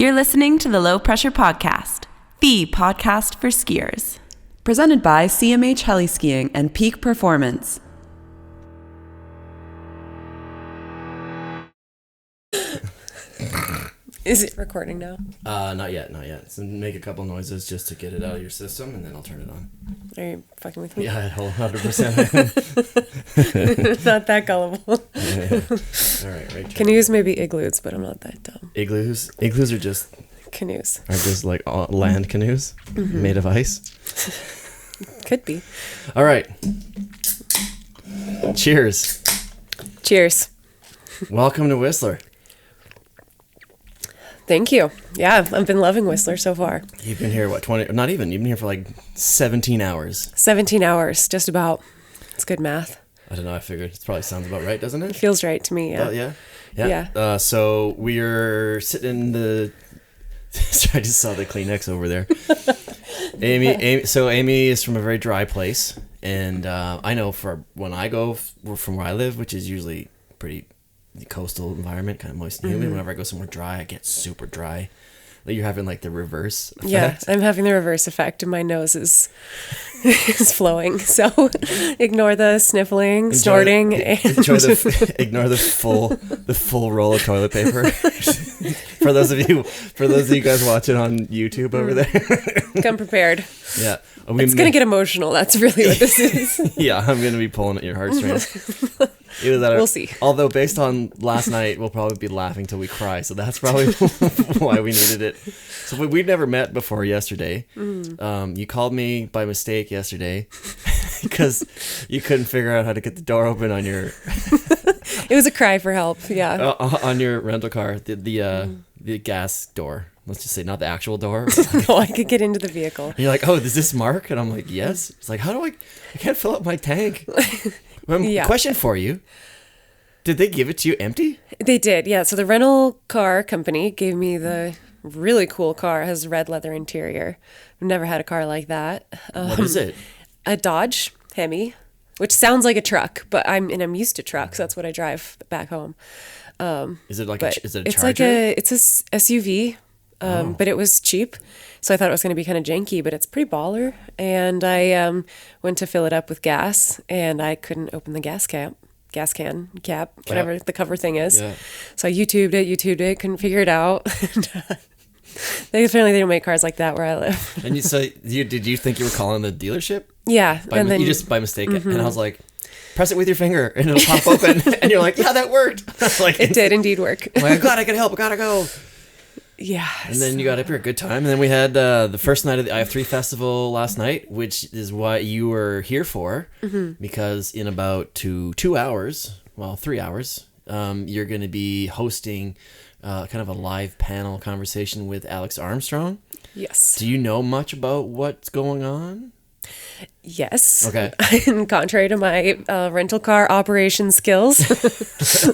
You're listening to the Low Pressure Podcast, the podcast for skiers. Presented by CMH Heli Skiing and Peak Performance. Is it recording now? Not yet. So make a couple noises just to get it out of your system, and then I'll turn it on. Are you fucking with me? Yeah, 100%. Not that gullible. Yeah. All right. Canoes may be igloos, but I'm not that dumb. Igloos are just Canoes. like land canoes made of ice. Could be. All right. Cheers. Cheers. Welcome to Whistler. Thank you. Yeah, I've been loving Whistler so far. You've been here, what, 20? Not even. You've been here for like 17 hours. 17 hours, just about. It's good math. I don't know. I figured it probably sounds about right, doesn't it? It feels right to me, yeah. Yeah. So we're sitting in the... I just saw the Kleenex over there. Amy is from a very dry place. And I know for when I go from where I live, which is usually pretty... the coastal environment, kind of moist and humid. Whenever I go somewhere dry, I get super dry. Like you're having like the reverse effect. Yeah, I'm having the reverse effect, and my nose is flowing. So ignore the sniffling, snorting, ignore the full roll of toilet paper. for those of you guys watching on YouTube over there, come prepared. Yeah, it's gonna get emotional. That's really what this is. Yeah, I'm gonna be pulling at your heartstrings. We'll see. Although based on last night, we'll probably be laughing till we cry. So that's probably why we needed it. So we'd never met before yesterday. You called me by mistake yesterday because you couldn't figure out how to get the door open on your... It was a cry for help, yeah. On your rental car, the gas door. Let's just say not the actual door. No, I could get into the vehicle. And you're like, oh, is this Mark? And I'm like, yes. It's like, how do I can't fill up my tank. Yeah. Question for you. Did they give it to you empty? They did, yeah. So the rental car company gave me the really cool car. It has red leather interior. I've never had a car like that. What is it? A Dodge Hemi, which sounds like a truck, but I'm used to trucks. That's what I drive back home. Is it like is it a it's Charger? It's a SUV, but it was cheap. So I thought it was going to be kind of janky, but it's pretty baller. And I went to fill it up with gas, and I couldn't open the gas can, whatever the cover thing is. Yeah. So I YouTubed it, couldn't figure it out. They don't make cars like that where I live. And did you think you were calling the dealership? Yeah. And then you just by mistake, and I was like, press it with your finger, and it'll pop open. And you're like, yeah, that worked. It did indeed work. I'm like, I'm glad I could help. I gotta go. Yeah. And then you got up here, a good time. And then we had the first night of the IF3 festival last night, which is what you were here for, because in about 2 hours, well, 3 hours, you're going to be hosting kind of a live panel conversation with Alex Armstrong. Yes. Do you know much about what's going on? Yes. Okay. And contrary to my rental car operation skills,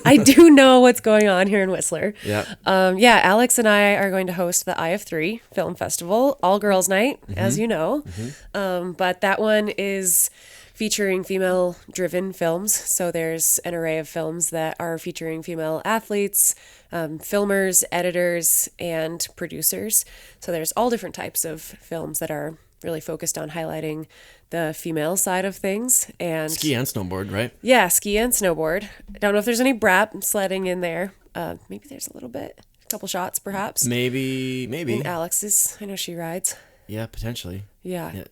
I do know what's going on here in Whistler. Yeah. Alex and I are going to host the IF3 Film Festival, all girls night, as you know. But that one is featuring female-driven films. So there's an array of films that are featuring female athletes, filmers, editors, and producers. So there's all different types of films that are really focused on highlighting the female side of things. And ski and snowboard, right? Yeah, ski and snowboard. I don't know if there's any brap sledding in there. Maybe there's a little bit. A couple shots, perhaps. Maybe. And Alex's. I know she rides. Yeah, potentially. Yeah.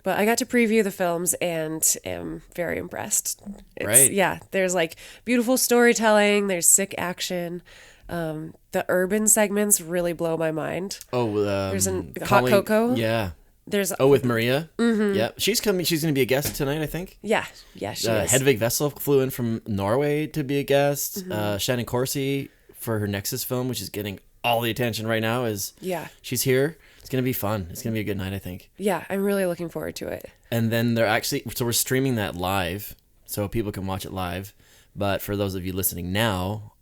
But I got to preview the films and am very impressed. Right. Yeah, there's like beautiful storytelling. There's sick action. The urban segments really blow my mind. Oh, there's Hot Cocoa. Yeah. There's with Maria. Yeah, she's coming. She's going to be a guest tonight, I think. Yeah, she is. Hedvig Vessel flew in from Norway to be a guest. Shannon Corsi for her Nexus film, which is getting all the attention right now. She's here. It's going to be fun. It's going to be a good night, I think. Yeah, I'm really looking forward to it. And then we're streaming that live, so people can watch it live. But for those of you listening now,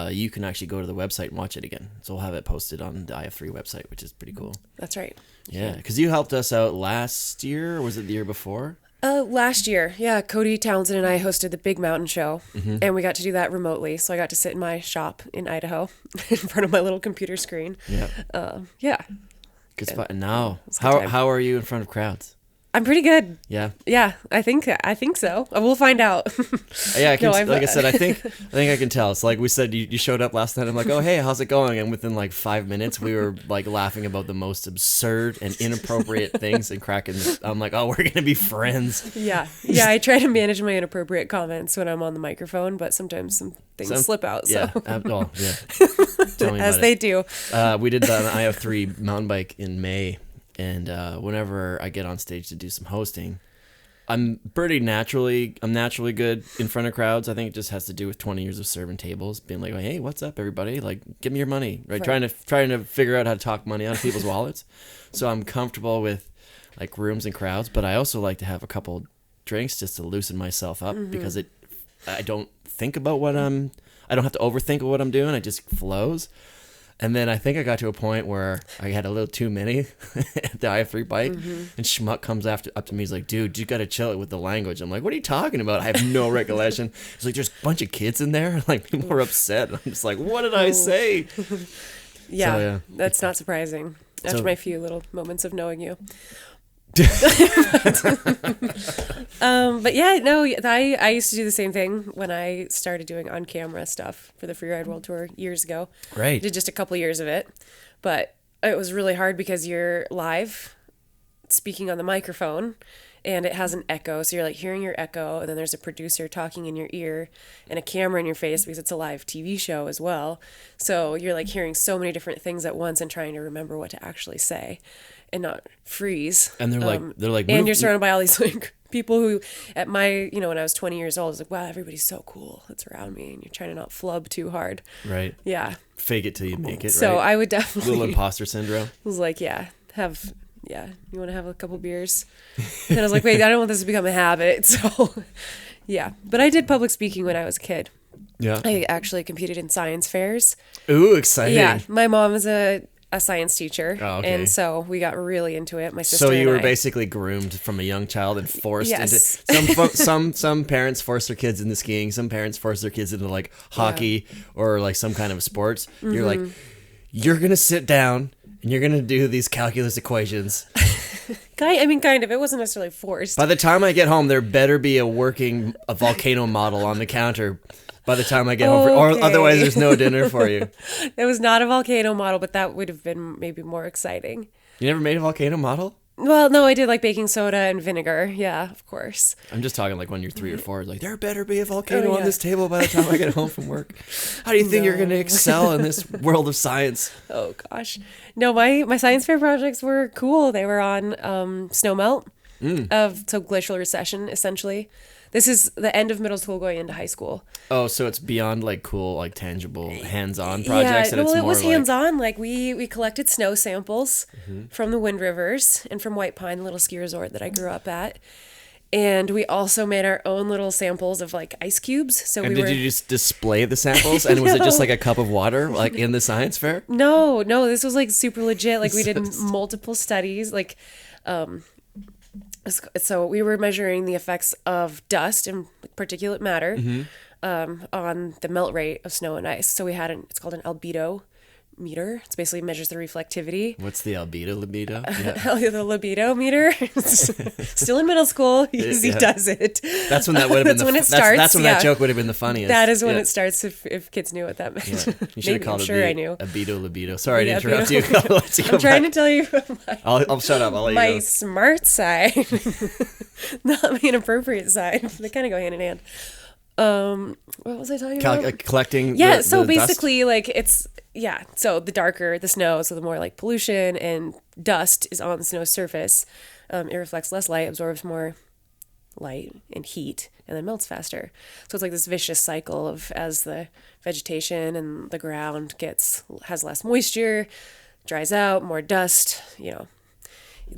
you can actually go to the website and watch it again. So we'll have it posted on the IF3 website, which is pretty cool. That's right. Yeah, because you helped us out last year, or was it the year before? Last year, yeah, Cody Townsend and I hosted the Big Mountain Show, Mm-hmm. and we got to do that remotely. So I got to sit in my shop in Idaho in front of my little computer screen. Yeah. Yeah, Good spot. And now, a good time. how are you in front of crowds? I'm pretty good. Yeah. Yeah, I think so. We'll find out. Yeah, I can, No, like I said, I think I can tell. It's like we said, you showed up last night. I'm like, oh, hey, how's it going? And within like 5 minutes, we were like laughing about the most absurd and inappropriate things and cracking. I'm like, oh, we're going to be friends. Yeah. I try to manage my inappropriate comments when I'm on the microphone, but sometimes some things slip out. So. Yeah. Yeah. Tell me As about they it. do. We did the IF3 mountain bike in May. And whenever I get on stage to do some hosting, I'm naturally good in front of crowds. I think it just has to do with 20 years of serving tables, being like, hey, what's up, everybody? Like, give me your money, right? Trying to figure out how to talk money out of people's wallets. So I'm comfortable with like rooms and crowds, but I also like to have a couple drinks just to loosen myself up because I don't think about I don't have to overthink what I'm doing. It just flows. And then I think I got to a point where I had a little too many at the IF3 bike, and Schmuck comes up to me. He's like, dude, you got to chill it with the language. I'm like, what are you talking about? I have no recollection. He's like, there's a bunch of kids in there. Like, people are upset. I'm just like, what did I say? Yeah, So, yeah. That's not surprising after my few little moments of knowing you. But yeah, no, I used to do the same thing when I started doing on-camera stuff for the Freeride World Tour years ago. Right. Did just a couple years of it, but it was really hard because you're live speaking on the microphone and it has an echo, so you're like hearing your echo, and then there's a producer talking in your ear and a camera in your face because it's a live TV show as well. So you're like hearing so many different things at once and trying to remember what to actually say and not freeze. And they're like, and you're surrounded by all these like people who at my, when I was 20 years old, I was like, wow, everybody's so cool that's around me, and you're trying to not flub too hard. Right. Yeah. Fake it till you make it. So right? I would definitely. Little imposter syndrome. Was like, you want to have a couple beers? And I was like, wait, I don't want this to become a habit. So yeah, but I did public speaking when I was a kid. Yeah. I actually competed in science fairs. Ooh, exciting. Yeah, my mom is a science teacher, Oh, okay. and so we got really into it. My sister. So you and were I. basically groomed from a young child and forced Yes. into some parents force their kids into skiing, some parents force their kids into like hockey or like some kind of sports. You're like, you're gonna sit down and you're gonna do these calculus equations. Kind of. It wasn't necessarily forced. By the time I get home, there better be a volcano model on the counter. By the time I get home, or Okay. otherwise there's no dinner for you. It was not a volcano model, but that would have been maybe more exciting. You never made a volcano model? Well, no, I did like baking soda and vinegar. Yeah, of course. I'm just talking like when you're 3 or 4. Like, there better be a volcano Oh, on yeah. this table by the time I get home from work. How do you think you're going to excel in this world of science? Oh gosh, no, my science fair projects were cool. They were on snow melt so glacial recession essentially. This is the end of middle school going into high school. Oh, so it's beyond like cool, like tangible, hands-on projects. And well, it's it more was like, hands-on. Like we collected snow samples from the Wind Rivers and from White Pine, the little ski resort that I grew up at. And we also made our own little samples of like ice cubes. So And did you just display the samples? And was it just like a cup of water, like in the science fair? No, this was like super legit. Like we did multiple studies. Like, so we were measuring the effects of dust and particulate matter on the melt rate of snow and ice. So we had it's called an albedo meter. It basically measures the reflectivity. What's the albedo libido? Yeah. The libido meter. Still in middle school. He does it. That's when that would have been That's when it starts. That's when that joke would have been the funniest. That is when Yeah. it starts if kids knew what that meant. Yeah. You should have Maybe, called I'm it sure I knew. albedo libido. Sorry to Yeah, interrupt you. albedo. I'll let you go I'm trying back. to tell you I'll shut up. I'll let you my go. smart side, not my inappropriate side. They kind of go hand in hand. What was I talking about? Collecting. Yeah, the so dust? basically, like so the darker the snow, so the more like pollution and dust is on the snow surface. It reflects less light, absorbs more light and heat, and then melts faster. So it's like this vicious cycle of as the vegetation and the ground has less moisture, dries out, more dust.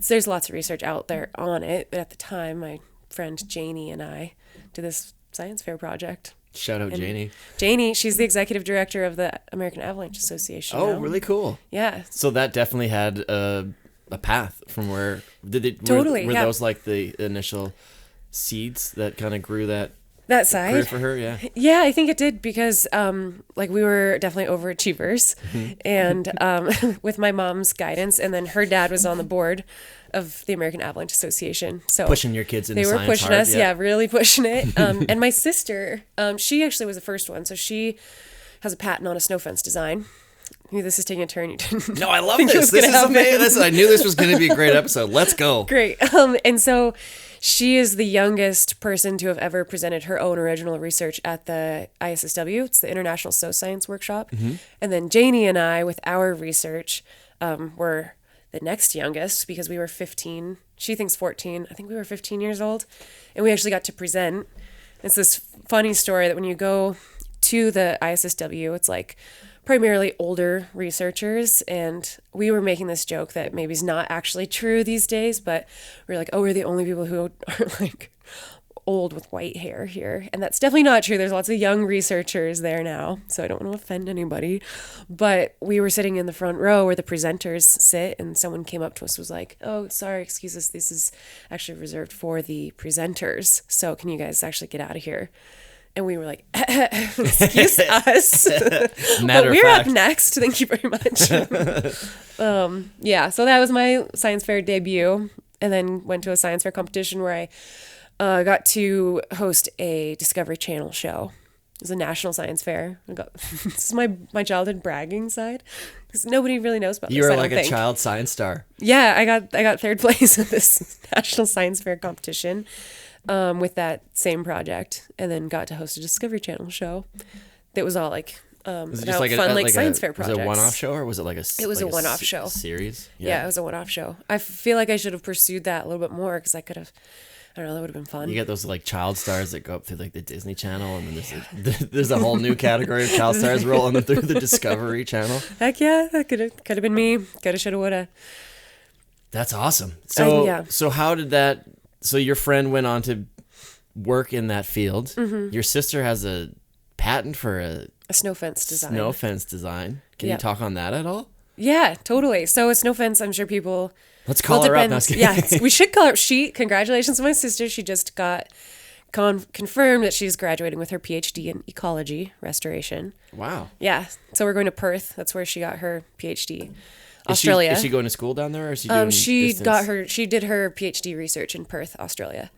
There's lots of research out there on it, but at the time, my friend Janie and I did this science fair project. Shout out Janie. Janie, she's the executive director of the American Avalanche Association. Oh, now. really cool. Yeah. So that definitely had a path from where did it Totally, were yeah. those like the initial seeds that kind of grew that That career side. for her? Yeah. Yeah, I think it did because we were definitely overachievers, and with my mom's guidance, and then her dad was on the board of the American Avalanche Association. So Pushing your kids into they were science pushing hard, us, yeah, really pushing it. And my sister, she actually was the first one, so she has a patent on a snow fence design. This is taking a turn you didn't. No, I love think it this. was This gonna is happen. amazing. I knew this was going to be a great episode. Let's go. Great. And so she is the youngest person to have ever presented her own original research at the ISSW. It's the International Snow Science Workshop. And then Janie and I, with our research, were the next youngest because we were 15. She thinks 14. I think we were 15 years old. And we actually got to present. It's this funny story that when you go to the ISSW, it's like primarily older researchers, and we were making this joke that maybe is not actually true these days, but we're like, oh, we're the only people who are like old with white hair here, and that's definitely not true. There's lots of young researchers there now, so I don't want to offend anybody, but we were sitting in the front row where the presenters sit, and someone came up to us, was like, oh, sorry, excuse us, this is actually reserved for the presenters, so can you guys actually get out of here? And we were like, excuse us. Matter But of we're up fact. next. Thank you very much. So that was my science fair debut. And then went to a science fair competition where I got to host a Discovery Channel show. It was a national science fair. This is my childhood bragging side. Because nobody really knows about You this, were I like don't a think. child science star. Yeah, I got third place at this national science fair competition with that same project, and then got to host a Discovery Channel show that was all like Was it about fun science fair projects. Was it a one-off show or was it like a? It was like a one-off show. Series. Yeah, it was a one-off show. I feel like I should have pursued that a little bit more because I could have. I don't know. That would have been fun. You get those like child stars that go up through like the Disney Channel, and then there's a whole new category of child stars rolling them through the Discovery Channel. Heck yeah, that could have been me. Coulda, shoulda, woulda. That's awesome. So yeah. So how did that? So your friend went on to work in that field. Mm-hmm. Your sister has a patent for a A snow fence design. snow fence design. Can Yeah. you talk on that at all? Yeah, totally. So a snow fence, I'm sure people. Let's call her up. No, I was kidding. Yeah, we should call her. Congratulations to my sister. She just got confirmed that she's graduating with her PhD in ecology restoration. Wow. Yeah, so we're going to Perth. That's where she got her PhD. Australia. Is she going to school down there, or is she doing distance? She did her PhD research in Perth, Australia.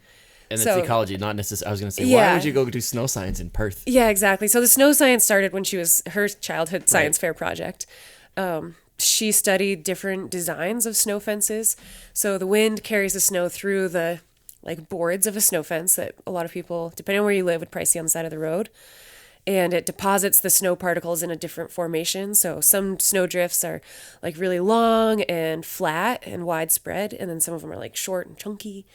And it's so- ecology, not necessarily. I was going to say, why Yeah. would you go do snow science in Perth? Yeah, exactly. So the snow science started when she was her childhood science fair project. She studied different designs of snow fences. So the wind carries the snow through the like boards of a snow fence that a lot of people, depending on where you live, would probably see on the side of the road. And it deposits the snow particles in a different formation. So some snow drifts are like really long and flat and widespread, and then some of them are like short and chunky,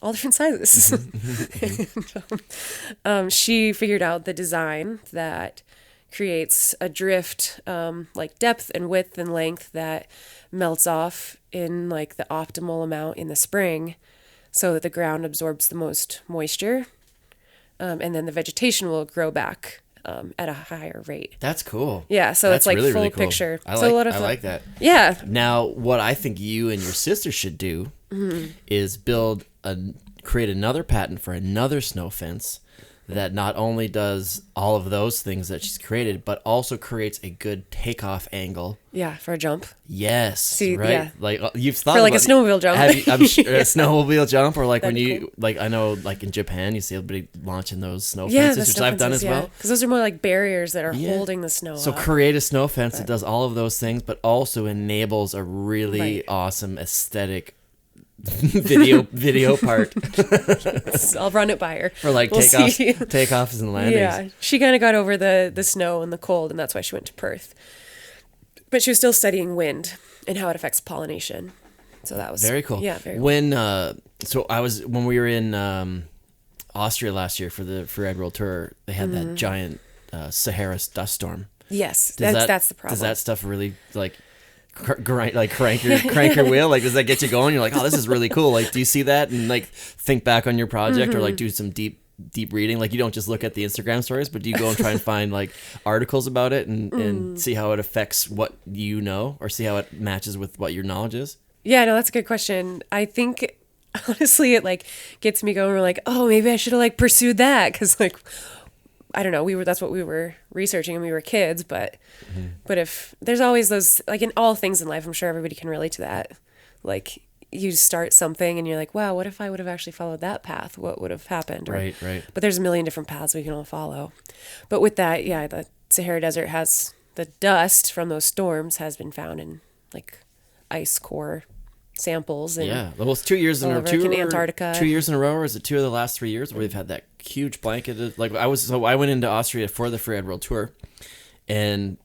all different sizes. She figured out the design that creates a drift, like depth and width and length that melts off in like the optimal amount in the spring so that the ground absorbs the most moisture. And then the vegetation will grow back at a higher rate. That's cool. Yeah, so That's it's like really, full really cool. picture. I So a lot of I like that. Yeah. Now, what I think you and your sister should do is create another patent for another snow fence that not only does all of those things that she's created, but also creates a good takeoff angle. Yeah, for a jump. Yes, See, right. yeah. Like you've thought For like a about- snowmobile jump. I'm sure, a snowmobile jump, or like That'd when be you cool. like I know like in Japan you see everybody launching those snow Yeah, fences, which I've done as well. Because those are more like barriers that are Yeah. holding the snow So up. create a snow fence that does all of those things, but also enables a really Right. awesome aesthetic video part I'll run it by her. for like We'll see. takeoffs and landings. Yeah, she kind of got over the snow and the cold, and that's why she went to Perth. But she was still studying wind and how it affects pollination. So that was Very cool. Yeah, very cool. When when we were in Austria last year for the Red World Tour, they had that giant Sahara dust storm. Yes, Does that's the problem. Does that stuff really like crank your wheel? Like, does that get you going? You're like, oh, this is really cool. Like, do you see that and like think back on your project or like do some deep reading? Like, you don't just look at the Instagram stories, but do you go and try and find like articles about it and see how it affects what you know or see how it matches with what your knowledge is? Yeah, no, that's a good question. I think honestly, it like gets me going. We're like, oh, maybe I should have like pursued that. Cause like, I don't know, that's what we were researching when we were kids, but if there's always those, like in all things in life, I'm sure everybody can relate to that. Like you start something and you're like, wow, what if I would have actually followed that path? What would have happened? Right. But there's a million different paths we can all follow. But with that, yeah, the Sahara Desert has the dust from those storms has been found in like ice core samples. And well, it's 2 years in a row. Antarctica. 2 years in a row, or is it 2 of the last 3 years where we've had that huge blanket? Like I went into Austria for the Free Ed World Tour, and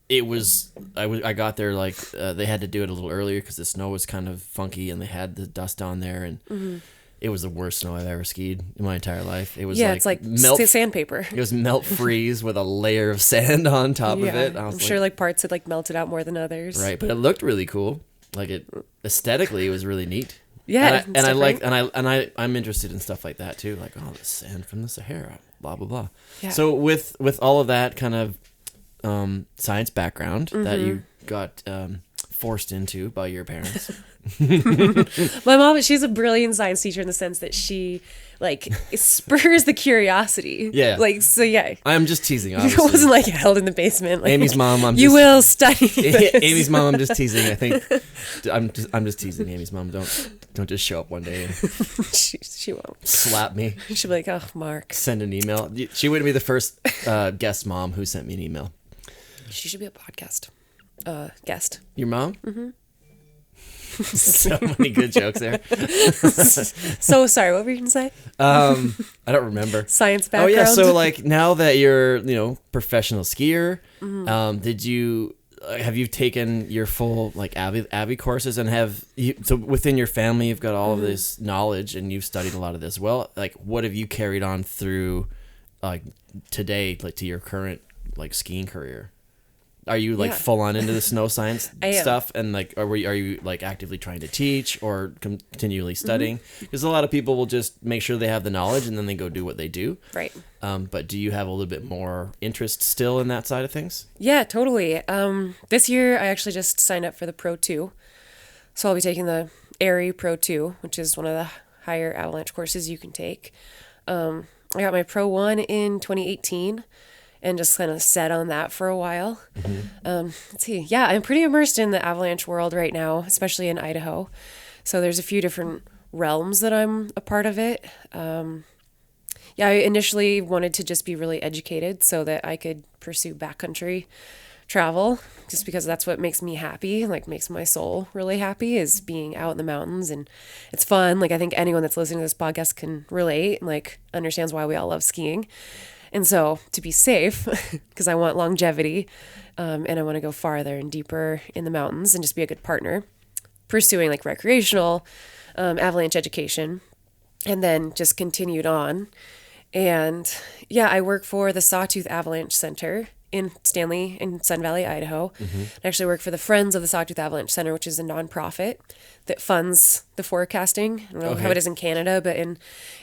it was I got there like they had to do it a little earlier because the snow was kind of funky and they had the dust on there, and it was the worst snow I've ever skied in my entire life. It was it's like sandpaper. It was melt freeze with a layer of sand on top of it. I'm sure like parts had like melted out more than others. Right, but it looked really cool. Like it aesthetically, it was really neat. Yeah, I'm interested in stuff like that too. Like, oh, the sand from the Sahara, blah blah blah. Yeah. So with all of that kind of science background that you got forced into by your parents. My mom, she's a brilliant science teacher in the sense that she like spurs the curiosity. Yeah. Like, so yeah. I'm just teasing, It obviously. wasn't like held in the basement. Like, Amy's mom, you will study this. Amy's mom, I'm just teasing. I think I'm just teasing Amy's mom. Don't just show up one day and she won't slap me. She'll be like, oh, Mark. Send an email. She wouldn't be the first guest mom who sent me an email. She should be a podcast guest. Your mom? Mm-hmm. So many good jokes there. So sorry, what were you gonna say? I don't remember. Science background. Oh yeah, so like now that you're professional skier, have you taken your full like Avi courses, and so within your family you've got all of this knowledge and you've studied a lot of this. Well, like what have you carried on through like today, like to your current like skiing career? Are you like full on into the snow science stuff, and like are you like actively trying to teach or continually studying? Because a lot of people will just make sure they have the knowledge and then they go do what they do. Right. But do you have a little bit more interest still in that side of things? Yeah, totally. This year I actually just signed up for the Pro 2. So I'll be taking the ARI Pro 2, which is one of the higher avalanche courses you can take. I got my Pro 1 in 2018. And just kind of set on that for a while. Let's see. Yeah, I'm pretty immersed in the avalanche world right now, especially in Idaho. So there's a few different realms that I'm a part of it. I initially wanted to just be really educated so that I could pursue backcountry travel, just because that's what makes me happy, like makes my soul really happy, is being out in the mountains. And it's fun. Like I think anyone that's listening to this podcast can relate and like understands why we all love skiing. And so to be safe, because I want longevity and I want to go farther and deeper in the mountains and just be a good partner, pursuing like recreational avalanche education, and then just continued on. And yeah, I work for the Sawtooth Avalanche Center in Stanley in Sun Valley, Idaho. I actually work for the Friends of the Sawtooth Avalanche Center, which is a nonprofit that funds the forecasting. I don't know how it is in Canada, but in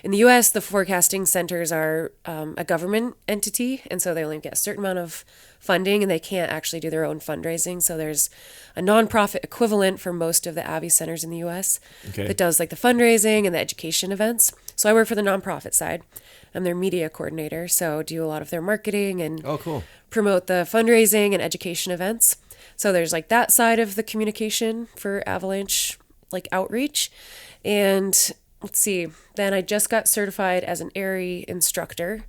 the U.S., the forecasting centers are a government entity, and so they only get a certain amount of funding, and they can't actually do their own fundraising. So there's a nonprofit equivalent for most of the Avi centers in the U.S. that does like the fundraising and the education events. So I work for the nonprofit side. I'm their media coordinator, so do a lot of their marketing and promote the fundraising and education events. So there's like that side of the communication for avalanche like outreach. And let's see, then I just got certified as an ARI instructor,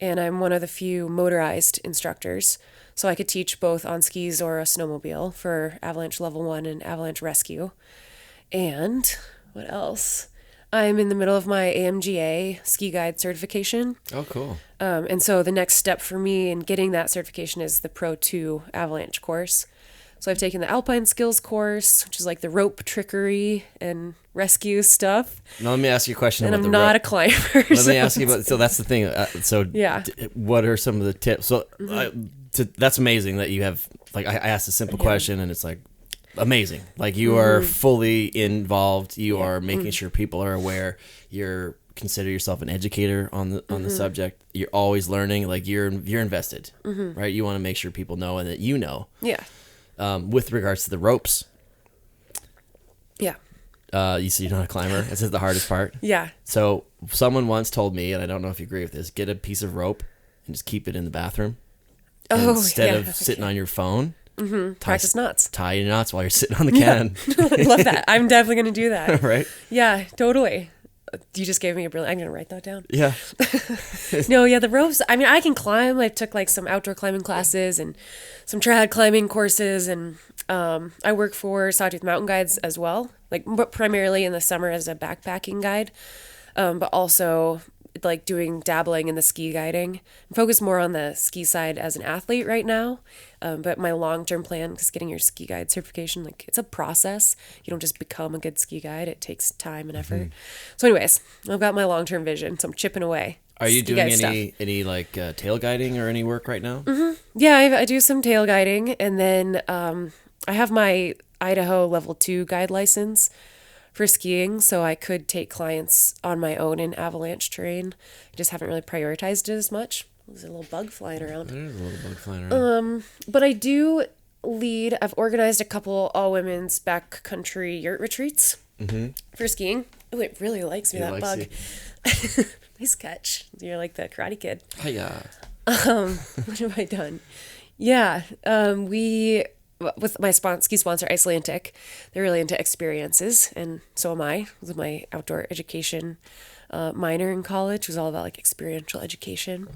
and I'm one of the few motorized instructors. So I could teach both on skis or a snowmobile for avalanche level 1 and avalanche rescue. And what else? I'm in the middle of my AMGA ski guide certification. Oh, cool. And so the next step for me in getting that certification is the Pro 2 avalanche course. So I've taken the Alpine Skills course, which is like the rope trickery and rescue stuff. Now let me ask you a question and about I'm not a climber. Let me ask you about, so that's the thing. Yeah. What are some of the tips? So that's amazing that you have, like, I asked a simple question and it's like, amazing. Like you are fully involved. You are making sure people are aware. You're consider yourself an educator on the subject. You're always learning. Like you're invested, right? You want to make sure people know and that you know. Yeah. With regards to the ropes. Yeah. You said you're not a climber. This is the hardest part. Yeah. So someone once told me, and I don't know if you agree with this, get a piece of rope and just keep it in the bathroom. Oh, instead of sitting on your phone. Practice knots. Tie your knots while you're sitting on the can. I love that. I'm definitely going to do that. Right? Yeah, totally. You just gave me a brilliant... I'm going to write that down. Yeah. No, yeah, the ropes... I mean, I can climb. I took like some outdoor climbing classes and some trad climbing courses, and I work for Sawtooth Mountain Guides as well, like but primarily in the summer as a backpacking guide, but also like dabbling in the ski guiding. I'm focused more on the ski side as an athlete right now, but my long-term plan is getting your ski guide certification. Like, it's a process. You don't just become a good ski guide. It takes time and effort. So anyways, I've got my long-term vision, so I'm chipping away. Are you doing any like tail guiding or any work right now? Yeah, I do some tail guiding, and then I have my Idaho level 2 guide license for skiing, so I could take clients on my own in avalanche terrain. I just haven't really prioritized it as much. There's a little bug flying around. There's a little bug flying around. But I do I've organized a couple all-women's backcountry yurt retreats for skiing. Oh, it really likes me, that bug. Nice catch. You're like the Karate Kid. Hiya. What have I done? Yeah, we... with my ski sponsor, Icelandic, they're really into experiences, and so am I. With my outdoor education minor in college, was all about like experiential education.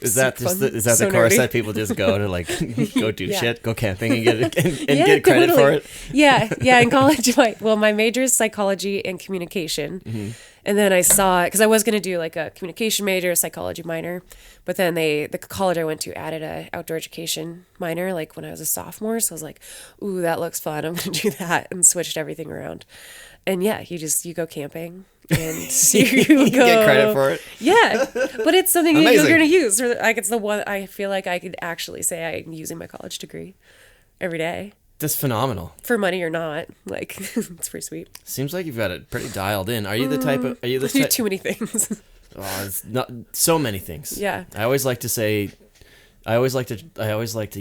Is that the course that people just go to, like, go do shit, go camping and get credit for it? Yeah. In college, my major is psychology and communication. And then I saw, because I was going to do like a communication major, a psychology minor, but then the college I went to added a outdoor education minor, like when I was a sophomore. So I was like, ooh, that looks fun. I'm going to do that, and switched everything around. And yeah, you go camping and you get credit for it. Yeah, but it's something you're going to use. Or like, it's the one I feel like I could actually say I'm using my college degree every day. That's phenomenal. For money or not, like, it's pretty sweet. Seems like you've got it pretty dialed in. Are you the type of? Are you the type? Too many things. Oh, it's not so many things. Yeah. I always like to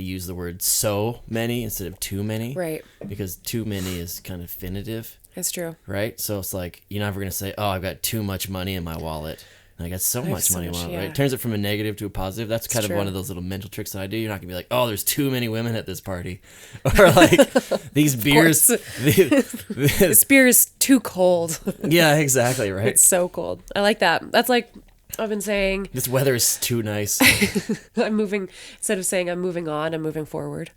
use the word so many instead of too many. Right. Because too many is kind of definitive. That's true. Right? So it's like, you're never going to say, oh, I've got too much money in my wallet. And I got so much money in my wallet, right? It turns it from a negative to a positive. That's kind of one of those little mental tricks that I do. You're not going to be like, oh, there's too many women at this party. Or like, these beers. This beer is too cold. Yeah, exactly, right? It's so cold. I like that. That's like, I've been saying. This weather is too nice. Instead of saying I'm moving on, I'm moving forward.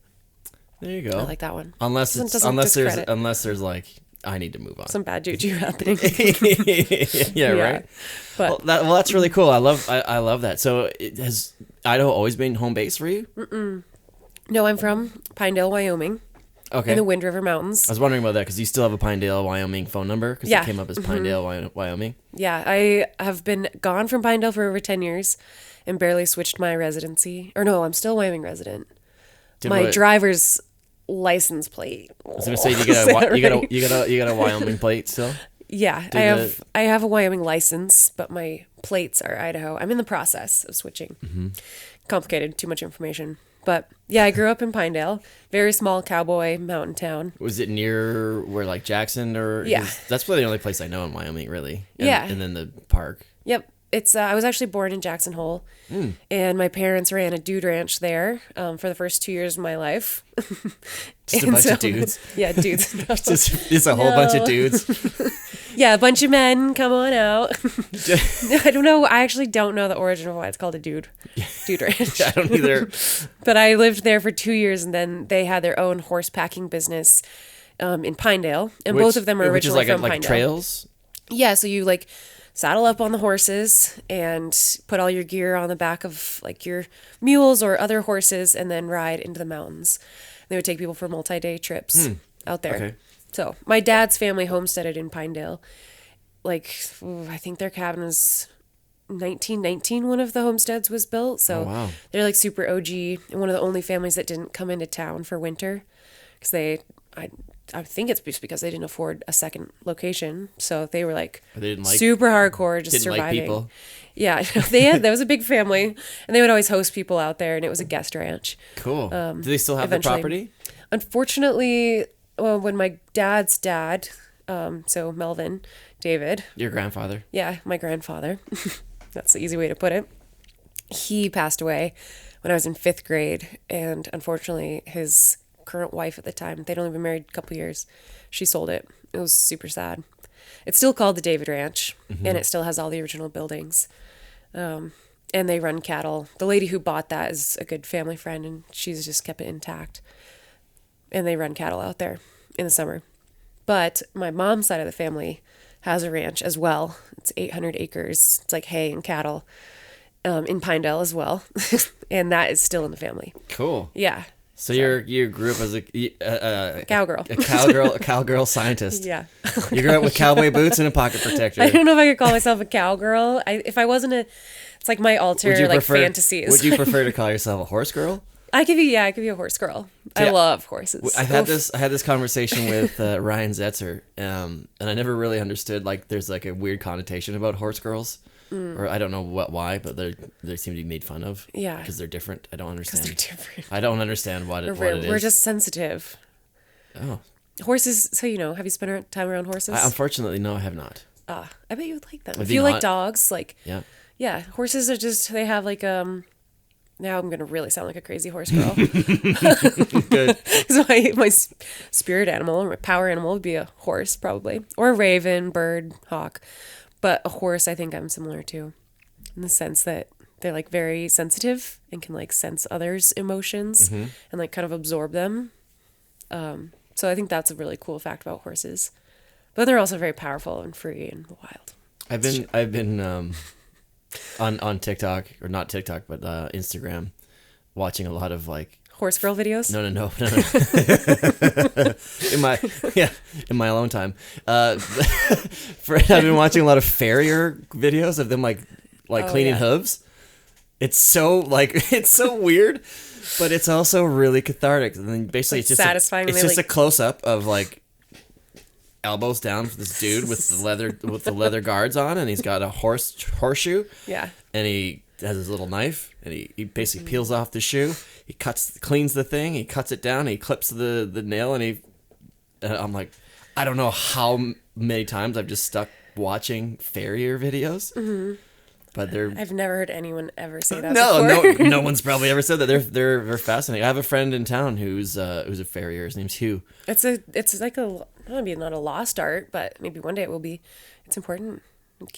There you go. I like that one. Unless there's like, I need to move on. Some bad juju happening. Yeah, right. But that's really cool. I love that. So has Idaho always been home base for you? No, I'm from Pinedale, Wyoming. Okay. In the Wind River Mountains. I was wondering about that because you still have a Pinedale, Wyoming phone number because it came up as Pinedale, Wyoming. Yeah, I have been gone from Pinedale for over 10 years and barely switched my residency. Or no, I'm still a Wyoming resident. My driver's license plate. I was gonna say you got a Wyoming plate still? Yeah, I have a Wyoming license, but my plates are Idaho. I'm in the process of switching. Complicated, too much information. But yeah, I grew up in Pinedale, very small cowboy mountain town. Was it near where like Jackson or? Yeah, that's really the only place I know in Wyoming, really. And then the park. Yep. It's I was actually born in Jackson Hole, and my parents ran a dude ranch there for the first 2 years of my life. Just a bunch of dudes. Yeah, dudes. Just a whole bunch of dudes. Yeah, a bunch of men. Come on out. I don't know. I actually don't know the origin of why it's called a dude ranch. I don't either. But I lived there for 2 years, and then they had their own horse packing business in Pinedale, and both of them are originally from Pinedale. Trails. Yeah, so you like saddle up on the horses and put all your gear on the back of like your mules or other horses and then ride into the mountains. They would take people for multi-day trips out there. Okay. So my dad's family homesteaded in Pinedale. Like, I think their cabin was 1919 one of the homesteads was built. So they're like super OG and one of the only families that didn't come into town for winter because I think it's because they didn't afford a second location, so they were like super hardcore, just surviving. Like people. Yeah, that was a big family, and they would always host people out there, and it was a guest ranch. Cool. Do they still have the property? Unfortunately, when my dad's dad So Melvin, David. Your grandfather. Yeah, my grandfather. That's the easy way to put it. He passed away when I was in 5th grade, and unfortunately his current wife at the time, they'd only been married a couple years, she sold it. It was super sad. It's still called the David Ranch, and it still has all the original buildings. And they run cattle. The lady who bought that is a good family friend, and she's just kept it intact. And they run cattle out there in the summer. But my mom's side of the family has a ranch as well. It's 800 acres. It's like hay and cattle in Pinedale as well. And that is still in the family. Cool. Yeah. So you grew up as a Cowgirl. a cowgirl scientist. Yeah. You grew up with cowboy boots and a pocket protector. I don't know if I could call myself a cowgirl. If I wasn't it's like my alter fantasies. Would you prefer to call yourself a horse girl? I could be a horse girl. I love horses. I had this conversation with Ryan Zetzer, and I never really understood, like, there's like a weird connotation about horse girls. Or I don't know why, but they seem to be made fun of. Yeah. Because they're different. I don't understand. Because they're different. I don't understand what it is. We're just sensitive. Oh. Horses, so have you spent time around horses? Unfortunately, no, I have not. I bet you would like them. Would If they you like not? dogs, Yeah. horses are just, they have like, now I'm going to really sound like a crazy horse girl. Good. So my spirit animal, or my power animal would be a horse probably, or a raven, bird, hawk. But a horse, I think I'm similar to, in the sense that they're like very sensitive and can like sense others' emotions and like kind of absorb them. So I think that's a really cool fact about horses. But they're also very powerful and free and wild. I've been on TikTok, or not TikTok, but Instagram, watching a lot of like Horse girl videos? No. in my alone time. I've been watching a lot of farrier videos of them like cleaning hooves. It's so weird, but it's also really cathartic. And then basically it's just satisfying. It's just a close up of like elbows down for this dude with the leather guards on, and he's got a horseshoe. Yeah. And he has his little knife, and he basically peels off the shoe. He cleans the thing, he cuts it down, he clips the nail, and I'm like, I don't know how many times I've just stuck watching farrier videos. But I've never heard anyone ever say that before. No one's probably ever said that. They're fascinating. I have a friend in town who's a farrier. His name's Hugh. It's like maybe not a lost art, but maybe one day it will be. It's important.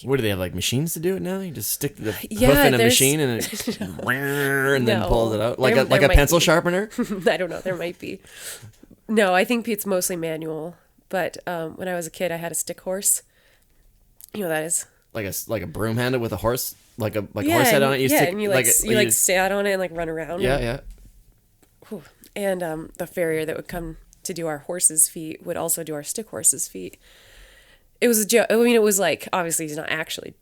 What do they have, like machines to do it now? You just stick the hoof in a machine and it and then pulls it out like a pencil sharpener. I don't know. There might be. No, I think it's mostly manual. But when I was a kid, I had a stick horse. You know what that is? Like a broom handle with a horse, like a horse head on it. And you stay out on it and like run around. Yeah. Whew. And the farrier that would come to do our horses' feet would also do our stick horses' feet. It was a joke. I mean, it was like, obviously he's not actually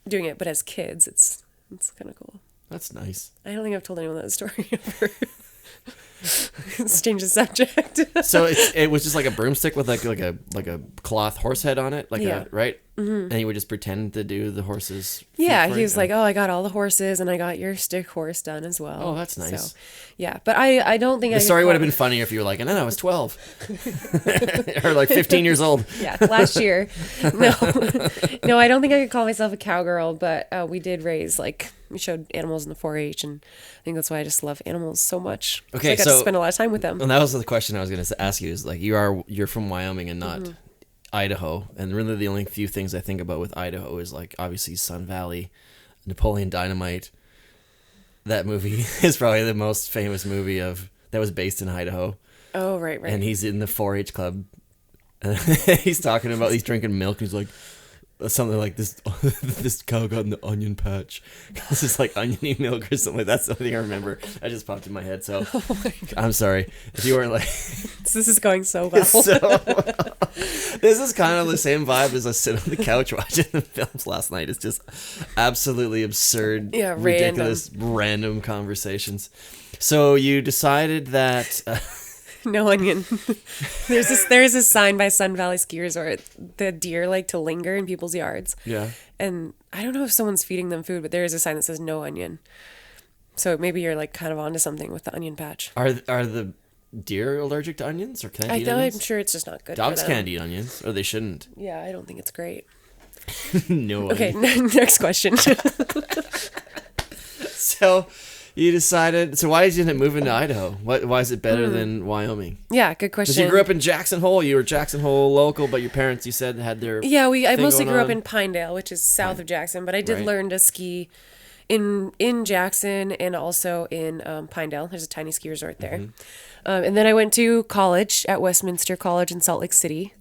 doing it, but as kids, it's kind of cool. That's nice. I don't think I've told anyone that story ever. Let's change the subject. So it was just like a broomstick with like a cloth horse head on it, right? Mm-hmm. And he would just pretend to do the horses. Yeah, he was like, "Oh, I got all the horses, and I got your stick horse done as well." Oh, that's nice. So, yeah, but I don't think the story would have been funnier if you were like, "And then I was 12, or like 15 years old." Yeah, last year. No, I don't think I could call myself a cowgirl, but we did raise we showed animals in the 4-H, and I think that's why I just love animals so much. Okay, I got to spend a lot of time with them. And that was the question I was going to ask you: is like you're from Wyoming and not Idaho, and really the only few things I think about with Idaho is like obviously Sun Valley, Napoleon Dynamite. That movie is probably the most famous movie that was based in Idaho. Oh, right. And he's in the 4-H club. He's talking about he's drinking milk. He's like something like this cow got in the onion patch. It's just like oniony milk or something. That's the only thing I remember. I just popped in my head. So I'm sorry if you weren't like. This is going so well. This is kind of the same vibe as I sit on the couch watching the films last night. It's just absolutely absurd, ridiculous, random conversations. So you decided that. No onion. There's this sign by Sun Valley Ski Resort. The deer like to linger in people's yards. Yeah. And I don't know if someone's feeding them food, but there is a sign that says no onion. So maybe you're like kind of onto something with the onion patch. Are the deer allergic to onions, or can't eat onions? I'm sure it's just not good. Dogs for them. can't eat onions, or they shouldn't. Yeah, I don't think it's great. No. Okay, next question. So you decided. So why did you end up moving to Idaho? Why is it better than Wyoming? Yeah, good Because question. you grew up in Jackson Hole. You were Jackson Hole local, but your parents, you said, had their Yeah, I thing mostly going grew up on. in Pinedale, which is south of Jackson, but I did Right. learn to ski in Jackson and also in Pinedale. There's a tiny ski resort there. And then I went to college at Westminster College in Salt Lake City.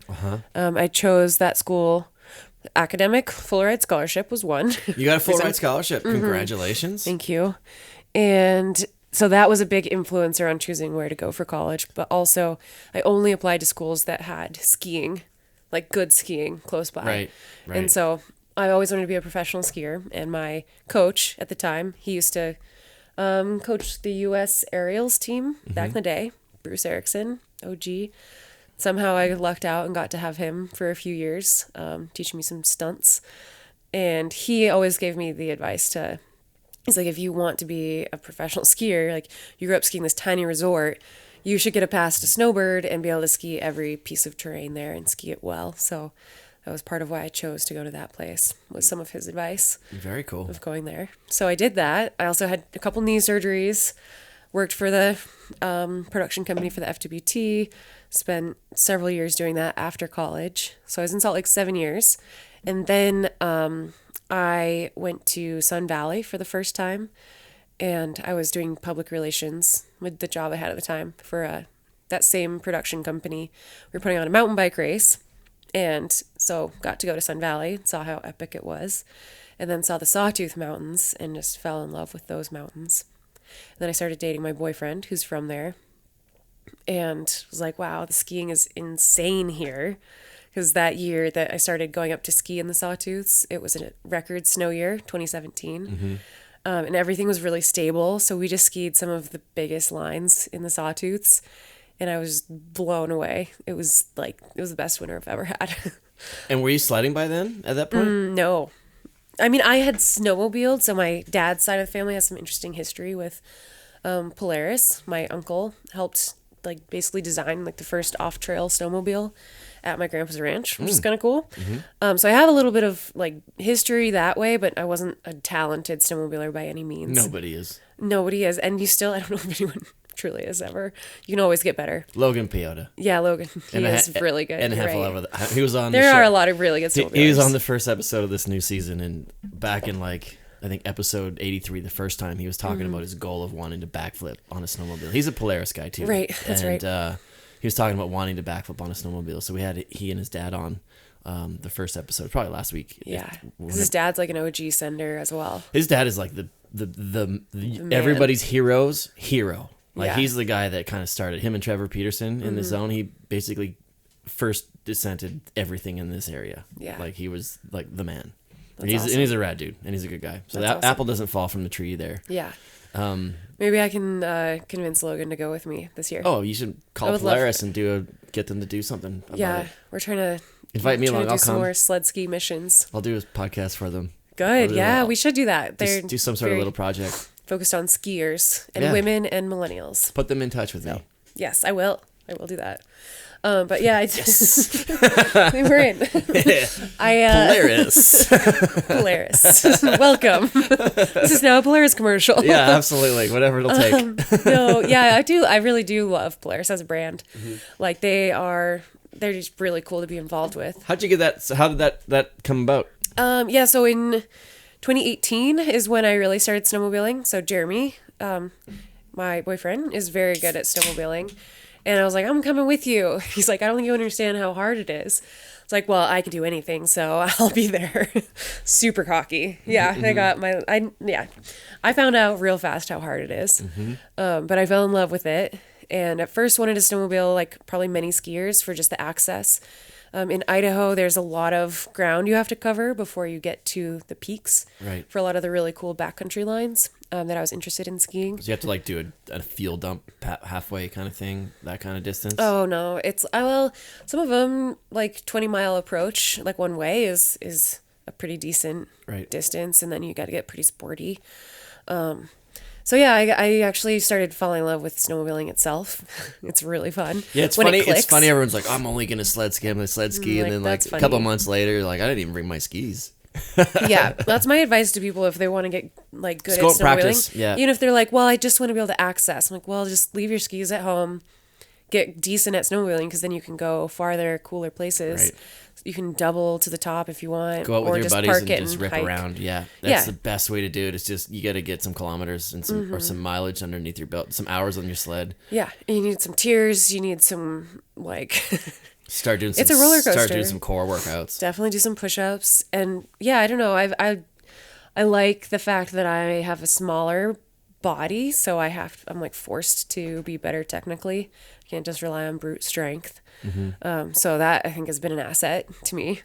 I chose that school. Academic full ride scholarship was one. You got a full ride scholarship. Congratulations. Thank you. And so that was a big influencer on choosing where to go for college. But also, I only applied to schools that had skiing, like good skiing close by. Right. And so I always wanted to be a professional skier. And my coach at the time, he used to coach the U.S. aerials team back in the day, Bruce Erickson, OG. Somehow I lucked out and got to have him for a few years, teaching me some stunts. And he always gave me the advice he's like, if you want to be a professional skier, like you grew up skiing this tiny resort, you should get a pass to Snowbird and be able to ski every piece of terrain there and ski it well. So that was part of why I chose to go to that place, was some of his advice. Very cool. Of going there. So I did that. I also had a couple knee surgeries, worked for the production company for the FWT, spent several years doing that after college. So I was in Salt Lake 7 years. And then I went to Sun Valley for the first time. And I was doing public relations with the job I had at the time for that same production company. We were putting on a mountain bike race. And so got to go to Sun Valley, saw how epic it was. And then saw the Sawtooth Mountains and just fell in love with those mountains. And then I started dating my boyfriend, who's from there, and was like, wow, the skiing is insane here. Because that year that I started going up to ski in the Sawtooths, it was a record snow year, 2017. And everything was really stable. So we just skied some of the biggest lines in the Sawtooths. And I was blown away. It was the best winter I've ever had. And were you sledding by then at that point? No. I mean, I had snowmobiled, so my dad's side of the family has some interesting history with Polaris. My uncle helped basically design the first off-trail snowmobile at my grandpa's ranch, which is kind of cool. So I have a little bit of history that way, but I wasn't a talented snowmobiler by any means. Nobody is. Nobody is, and I don't know if anyone truly is ever. You can always get better. Logan Piota. Yeah, Logan. He is really good. And a handful of other. He was on. There are a lot of really good snowmobilers. He was on the first episode of this new season, and back in I think episode 83, the first time, he was talking about his goal of wanting to backflip on a snowmobile. He's a Polaris guy too. Right, that's right. He was talking about wanting to backflip on a snowmobile. So we had he and his dad on the first episode, probably last week. Yeah, because his dad's an OG sender as well. His dad is the everybody's hero's hero. He's the guy that kind of started him and Trevor Peterson in the zone. He basically first dissented everything in this area. Yeah. He was the man. That's And awesome. he's a rad dude, and he's a good guy. So That's that awesome. apple doesn't fall from the tree there. Yeah. Maybe I can convince Logan to go with me this year. Oh, you should I call would Polaris and get them to do something about yeah, it. we're trying to Invite me along, do I'll some come. more sled ski missions. I'll do a podcast for them. Good. Yeah, I'll we should do that. They're do some sort of very little project. focused on skiers and Yeah. women and millennials. Put them in touch with me. Yes, I will. I will do that. But yeah, we're in. Polaris. Polaris. Welcome. This is now a Polaris commercial. Yeah, absolutely. Whatever it'll take. No, yeah, I really do love Polaris as a brand. They're just really cool to be involved with. How'd you get that? So how did that come about? Yeah, so in 2018 is when I really started snowmobiling. So Jeremy, my boyfriend, is very good at snowmobiling. And I was like, I'm coming with you. He's like, I don't think you understand how hard it is. It's like, well, I can do anything, so I'll be there. Super cocky. Yeah, I found out real fast how hard it is. But I fell in love with it. And at first wanted to snowmobile probably many skiers for just the access. In Idaho, there's a lot of ground you have to cover before you get to the peaks. Right. For a lot of the really cool backcountry lines that I was interested in skiing. So you have to do a field dump halfway kind of thing, that kind of distance. Oh no, it's some of them 20-mile approach one way is a pretty decent Right. distance, and then you got to get pretty sporty. So yeah, I actually started falling in love with snowmobiling itself. It's really fun. Yeah, it's when funny. It clicks. It's funny. Everyone's like, I'm only gonna sled ski. I'm gonna sled ski, and then like that's a couple funny. months later, like I didn't even bring my skis. Yeah, that's my advice to people if they want to get like good Just at go snowmobiling. practice, yeah. Even if they're like, well, I just want to be able to access. I'm like, well, just leave your skis at home, get decent at snowmobiling because then you can go farther, cooler places. Right. You can double to the top if you want, Go out with or your just buddies park and it just rip hike. around. Yeah, that's Yeah. the best way to do it. It's just you got to get some kilometers and some or some mileage underneath your belt, some hours on your sled. Yeah, and you need some tears. You need some like. Start doing some. It's a roller coaster. Start doing some core workouts. Definitely do some push-ups, and yeah, I don't know. I like the fact that I have a smaller body, so I'm like forced to be better technically. I can't just rely on brute strength. So that I think has been an asset to me.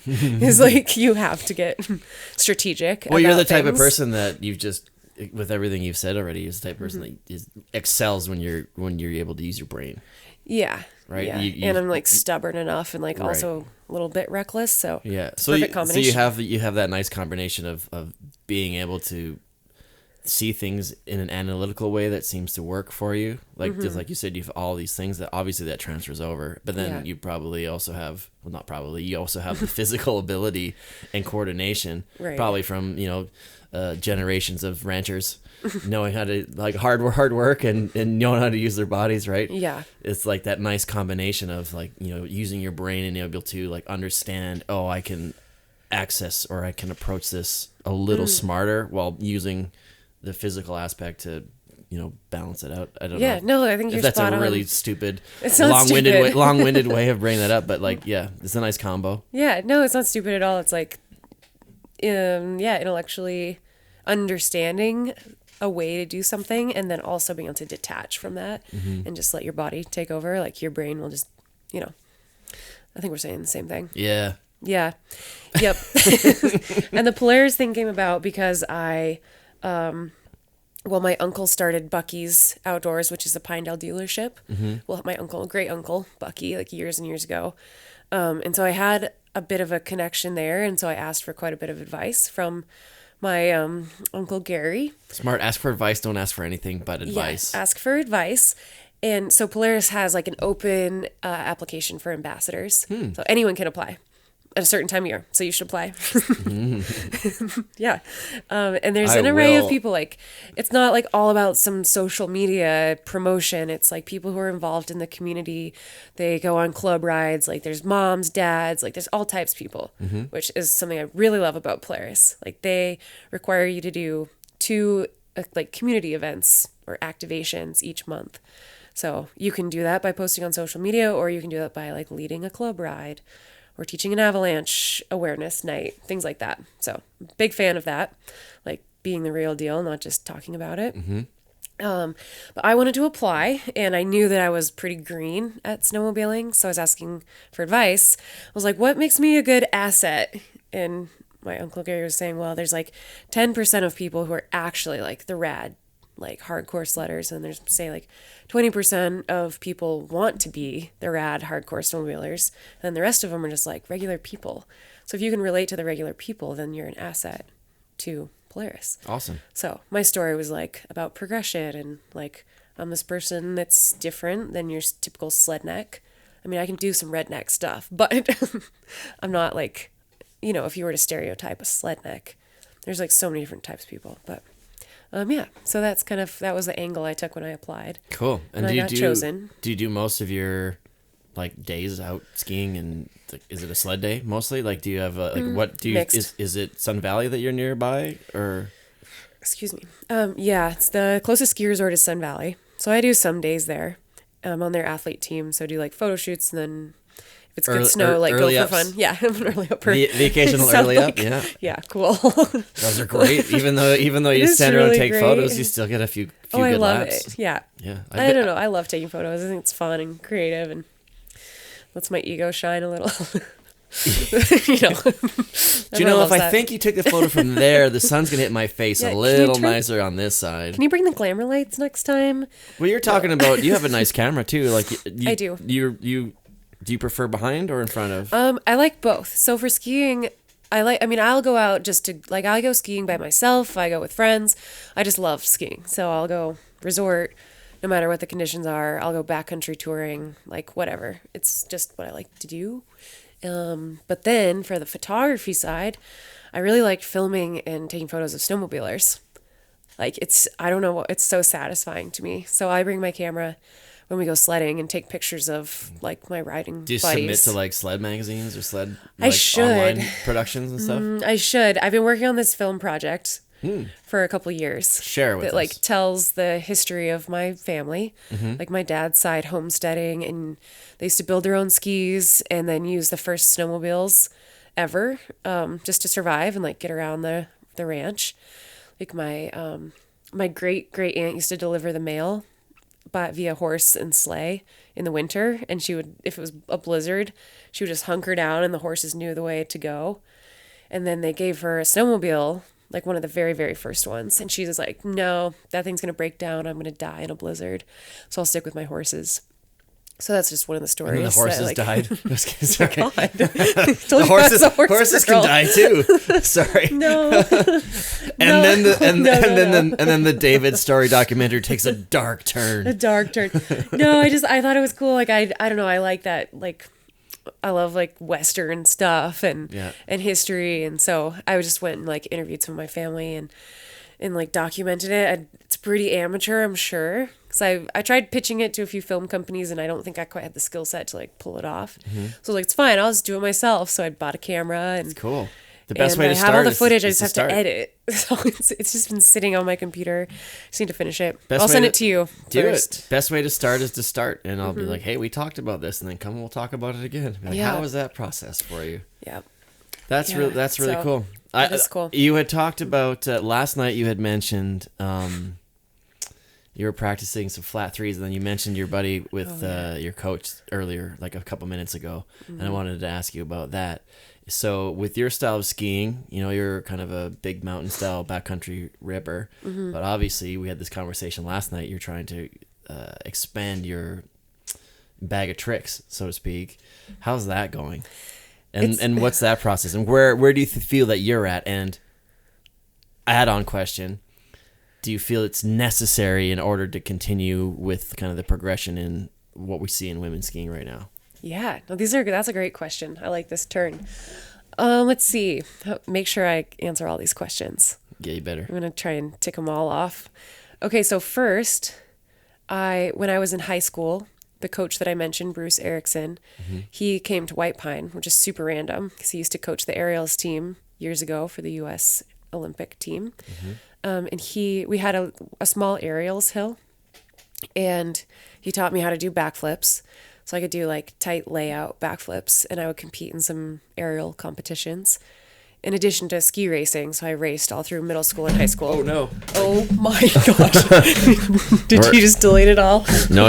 Is like you have to get strategic. Well, you're about the type of things. person that you've just, with everything you've said already, is the type of person that excels when you're able to use your brain. Yeah. Right? Yeah. You- and I'm like stubborn enough and like Right. also a little bit reckless. So Yeah. it's a So perfect you combination. you have that nice combination of being able to see things in an analytical way that seems to work for you. Like just like you said, you have all these things that obviously that transfers over. But then Yeah. you probably also have, well, not probably, you also have the physical ability and coordination, Right. probably from generations of ranchers knowing how to like hard work and knowing how to use their bodies, right? Yeah. It's like that nice combination of like, using your brain and able to like understand, oh, I can access or I can approach this a little smarter while using the physical aspect to balance it out. I don't know. Yeah, no, I think if you're that's spot a really on. stupid, It's not long-winded stupid. long-winded way of bringing that up, but like, yeah, it's a nice combo. Yeah, no, it's not stupid at all. It's like, intellectually understanding a way to do something and then also being able to detach from that and just let your body take over. Like your brain will just, I think we're saying the same thing. Yeah. Yeah. Yep. And the Polaris thing came about because my uncle started Bucky's Outdoors, which is a Pinedale dealership. Well, my great uncle, Bucky, like years and years ago. And so I had a bit of a connection there. And so I asked for quite a bit of advice from my Uncle Gary. Smart. Ask for advice. Don't ask for anything but advice. Yeah, ask for advice. And so Polaris has like an open application for ambassadors. So anyone can apply at a certain time of year. So you should apply. Yeah. And there's an array of people. Like, it's not like all about some social media promotion. It's like people who are involved in the community. They go on club rides. Like there's moms, dads, like there's all types of people, which is something I really love about Polaris. Like they require you to do 2 like community events or activations each month. So you can do that by posting on social media, or you can do that by like leading a club ride or teaching an avalanche awareness night, things like that. So big fan of that, like being the real deal, not just talking about it. But I wanted to apply and I knew that I was pretty green at snowmobiling. So I was asking for advice. I was like, what makes me a good asset? And my Uncle Gary was saying, well, there's like 10% of people who are actually like the rad, like hardcore sledders. And there's say like 20% of people want to be the rad hardcore snowmobilers. And the rest of them are just like regular people. So if you can relate to the regular people, then you're an asset to Polaris. Awesome. So my story was like about progression and like I'm this person that's different than your typical sledneck. I mean, I can do some redneck stuff, but I'm not like, if you were to stereotype a sledneck, there's like so many different types of people. But yeah, so that was the angle I took when I applied. Cool. And I got chosen. Do you do most of your like days out skiing, and is it a sled day mostly? Like, do you have what do you mixed. is it Sun Valley that you're nearby, or? Excuse me. Yeah, it's the closest ski resort is Sun Valley. So I do some days there. I'm on their athlete team, so I do like photo shoots, and then if it's good snow, like go early for ups. fun. Yeah, I'm an early upper. The occasional Sounds early up, yeah. Yeah, cool. Those are great. Even though you is stand around and really take great. photos, you still get a few I good love laps. it. Yeah. Yeah. I don't know. I love taking photos. I think it's fun and creative and lets my ego shine a little. Do you know, if I think you took the photo from there, the sun's gonna hit my face Yeah, a can you little turn- nicer on this side. Can you bring the glamour lights next time? Well, you're talking about, you have a nice camera too. Like I do. Do you prefer behind or in front of? I like both. So for skiing, I'll go out just to, like, I'll go skiing by myself. I go with friends. I just love skiing. So I'll go resort no matter what the conditions are. I'll go backcountry touring, like whatever. It's just what I like to do. But then for the photography side, I really like filming and taking photos of snowmobilers. Like I don't know, it's so satisfying to me. So I bring my camera when we go sledding and take pictures of like my riding Do you buddies. submit to like sled magazines or sled I should. online productions and stuff? I should. I've been working on this film project for a couple years. Share with that us. like tells the history of my family, like my dad's side homesteading, and they used to build their own skis and then use the first snowmobiles ever, just to survive and like get around the ranch. Like my great aunt used to deliver the mail via horse and sleigh in the winter, and she would, if it was a blizzard, she would just hunker down and the horses knew the way to go. And then they gave her a snowmobile, like one of the very, very first ones, and she was like, no, that thing's gonna break down, I'm gonna die in a blizzard, so I'll stick with my horses. So that's just one of the stories. And the horses died. Just kidding. God. The horses can die too. Sorry. No. And then the David story documentary takes a dark turn. A dark turn. No, I thought it was cool. Like I don't know. I like that. Like I love like Western stuff and history, and so I just went and like interviewed some of my family and like documented it. It's pretty amateur, I'm sure, because I tried pitching it to a few film companies and I don't think I quite had the skill set to like pull it off. So like, it's fine, I'll just do it myself. So I bought a camera and it's cool. The best way to start. I have all the footage. I is just have to edit. So it's just been sitting on my computer. Just need to finish it. Best I'll way send to it to you do first. it. Best way to start is to start, and I'll be like, "Hey, we talked about this," and then come and we'll talk about it again. Be like, how was that process for you? Yeah. That's really cool. That is cool. You had talked about last night. You had mentioned you were practicing some flat threes, and then you mentioned your buddy with your coach earlier, like a couple minutes ago, and I wanted to ask you about that. So with your style of skiing, you know, you're kind of a big mountain style backcountry ripper, but obviously we had this conversation last night. You're trying to expand your bag of tricks, so to speak. How's that going? And what's that process? And where do you feel that you're at? And add-on question, do you feel it's necessary in order to continue with kind of the progression in what we see in women's skiing right now? Yeah, no, that's a great question. I like this turn. Let's see. Make sure I answer all these questions. Yeah, you better. I'm going to try and tick them all off. Okay, so first, when I was in high school, the coach that I mentioned, Bruce Erickson, he came to White Pine, which is super random because he used to coach the aerials team years ago for the U.S. Olympic team. And we had a small aerials hill, and he taught me how to do backflips. So I could do like tight layout backflips, and I would compete in some aerial competitions in addition to ski racing. So I raced all through middle school and high school. Oh, no. Oh my gosh. Did you just delete it all? No.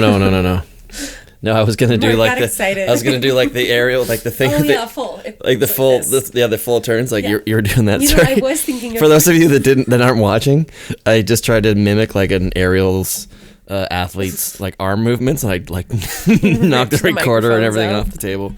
No, I was gonna do Mark like got excited. I was gonna do like the aerial, like the thing. Oh yeah, full. Like the full, the full turns. Like you're doing that. You know, Sorry. I was thinking of, for those of you that aren't watching, I just tried to mimic like an aerials athlete's like arm movements. And I like knocked the recorder and everything off the table.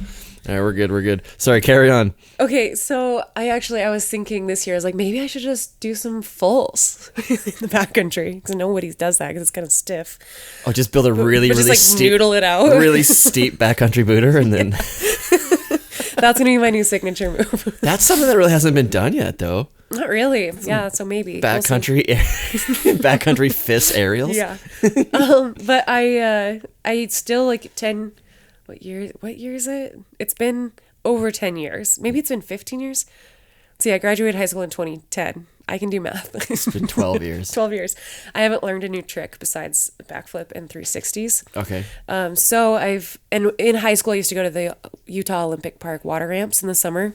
All right, we're good. Sorry, carry on. Okay, so I was thinking this year, I was like, maybe I should just do some fulls in the backcountry, because nobody does that because it's kind of stiff. Oh, just build a really steep, noodle it out. really steep backcountry booter, and then that's gonna be my new signature move. That's something that really hasn't been done yet, though. Not really. Yeah, so maybe backcountry fist aerials. Yeah. But I still like 10. What year is it? It's been over 10 years. Maybe it's been 15 years. So yeah, I graduated high school in 2010. I can do math. It's been 12 years. 12 years. I haven't learned a new trick besides backflip and 360s. Okay. So in high school, I used to go to the Utah Olympic Park water ramps in the summer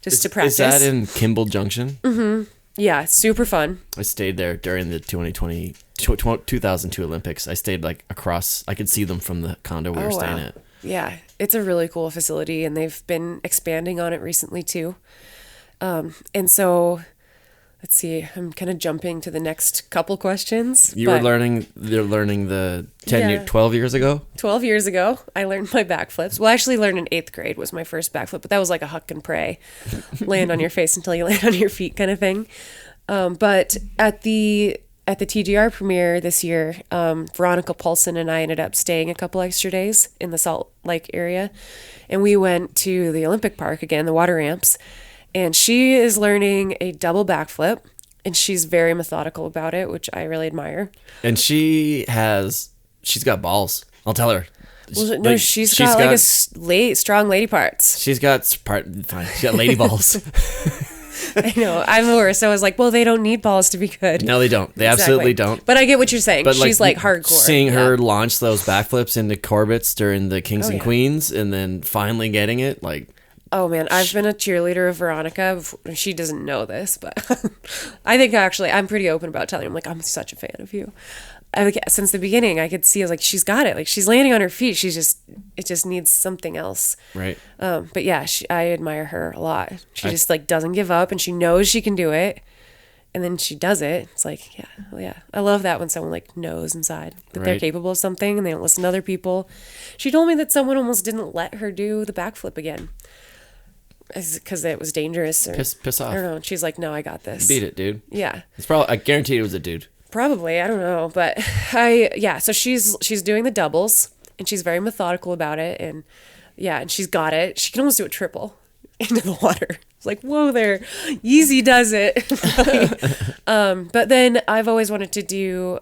just to practice. Is that in Kimball Junction? Mm-hmm. Yeah, super fun. I stayed there during the 2002 Olympics. I stayed like across. I could see them from the condo we were staying at. Yeah, it's a really cool facility, and they've been expanding on it recently too. And so let's see, I'm kind of jumping to the next couple questions. You're learning the 12 years ago? 12 years ago, I learned my backflips. Well, I actually learned in 8th grade was my first backflip, but that was like a huck and pray. Land on your face until you land on your feet kind of thing. But at the TGR premiere this year, Veronica Paulsen and I ended up staying a couple extra days in the Salt Lake area. And we went to the Olympic Park, again, the water ramps. And she is learning a double backflip. And she's very methodical about it, which I really admire. And she's got balls. I'll tell her. Well, no, she's got strong lady parts. She's got lady balls. I know. I'm the worst. So I was like, well, they don't need balls to be good. No, they don't. They absolutely don't. But I get what you're saying. But she's like hardcore. Seeing her launch those backflips into Corbett's during the Kings and Queens and then finally getting it, like... Oh, man. I've been a cheerleader of Veronica. She doesn't know this, but I think actually I'm pretty open about telling her. I'm like, I'm such a fan of you. Since the beginning, I could see, I was like, she's got it. Like, she's landing on her feet. It just needs something else. Right. But yeah, I admire her a lot. She just like doesn't give up and she knows she can do it. And then she does it. It's like, yeah. I love that when someone like knows inside that they're capable of something and they don't listen to other people. She told me that someone almost didn't let her do the backflip again. Because it was dangerous. Or, piss off. I don't know. She's like, no, I got this. Beat it, dude. Yeah. It's probably, I guarantee it was a dude. Probably. I don't know. But so she's doing the doubles and she's very methodical about it. And and she's got it. She can almost do a triple into the water. It's like, whoa there. Yeezy does it. But then I've always wanted to do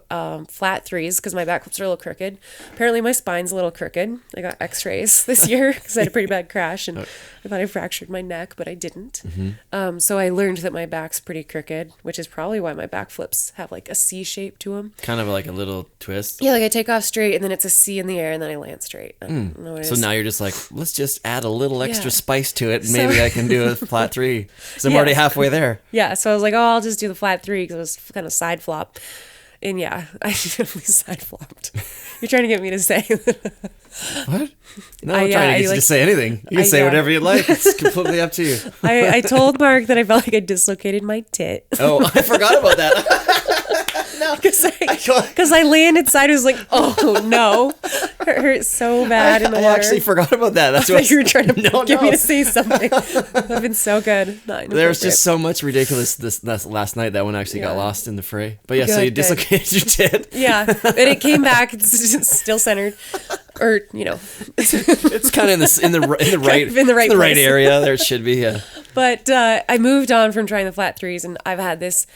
flat threes because my backflips are a little crooked. Apparently my spine's a little crooked. I got x-rays this year because I had a pretty bad crash and I thought I fractured my neck, but I didn't. Mm-hmm. So I learned that my back's pretty crooked, which is probably why my backflips have like a C shape to them. Kind of like a little twist. Yeah, like I take off straight and then it's a C in the air and then I land straight. I don't know what it is. Now you're just like, let's just add a little extra spice to it and maybe I can do a flat three. So I'm already halfway there. Yeah, so I was like, oh, I'll just do the flat three because it was kind of side flop. And I definitely side flopped. You're trying to get me to say what? No, I'm trying to get you to say anything. You can say whatever you like. It's completely up to you. I told Mark that I felt like I dislocated my tit. Oh, I forgot about that. No, because I landed sideways, like, oh no, it hurt so bad in the water. I actually forgot about that. That's what you were trying to get me to say something. I've been so good. There was just so much ridiculous this last night that one actually got lost in the fray. But so you dislocated your tit. Yeah, and it came back. It's still centered. Or it's kind of in the right area. There it should be. Yeah. But I moved on from trying the flat threes, and I've had this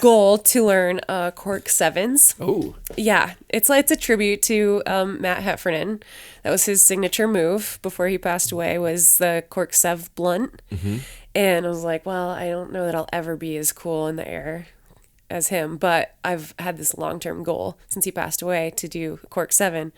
goal to learn Cork sevens. Oh. Yeah, it's a tribute to Matt Heffernan. That was his signature move before he passed away. Was the Cork sev blunt, and I was like, well, I don't know that I'll ever be as cool in the air as him, but I've had this long-term goal since he passed away to do Cork 7.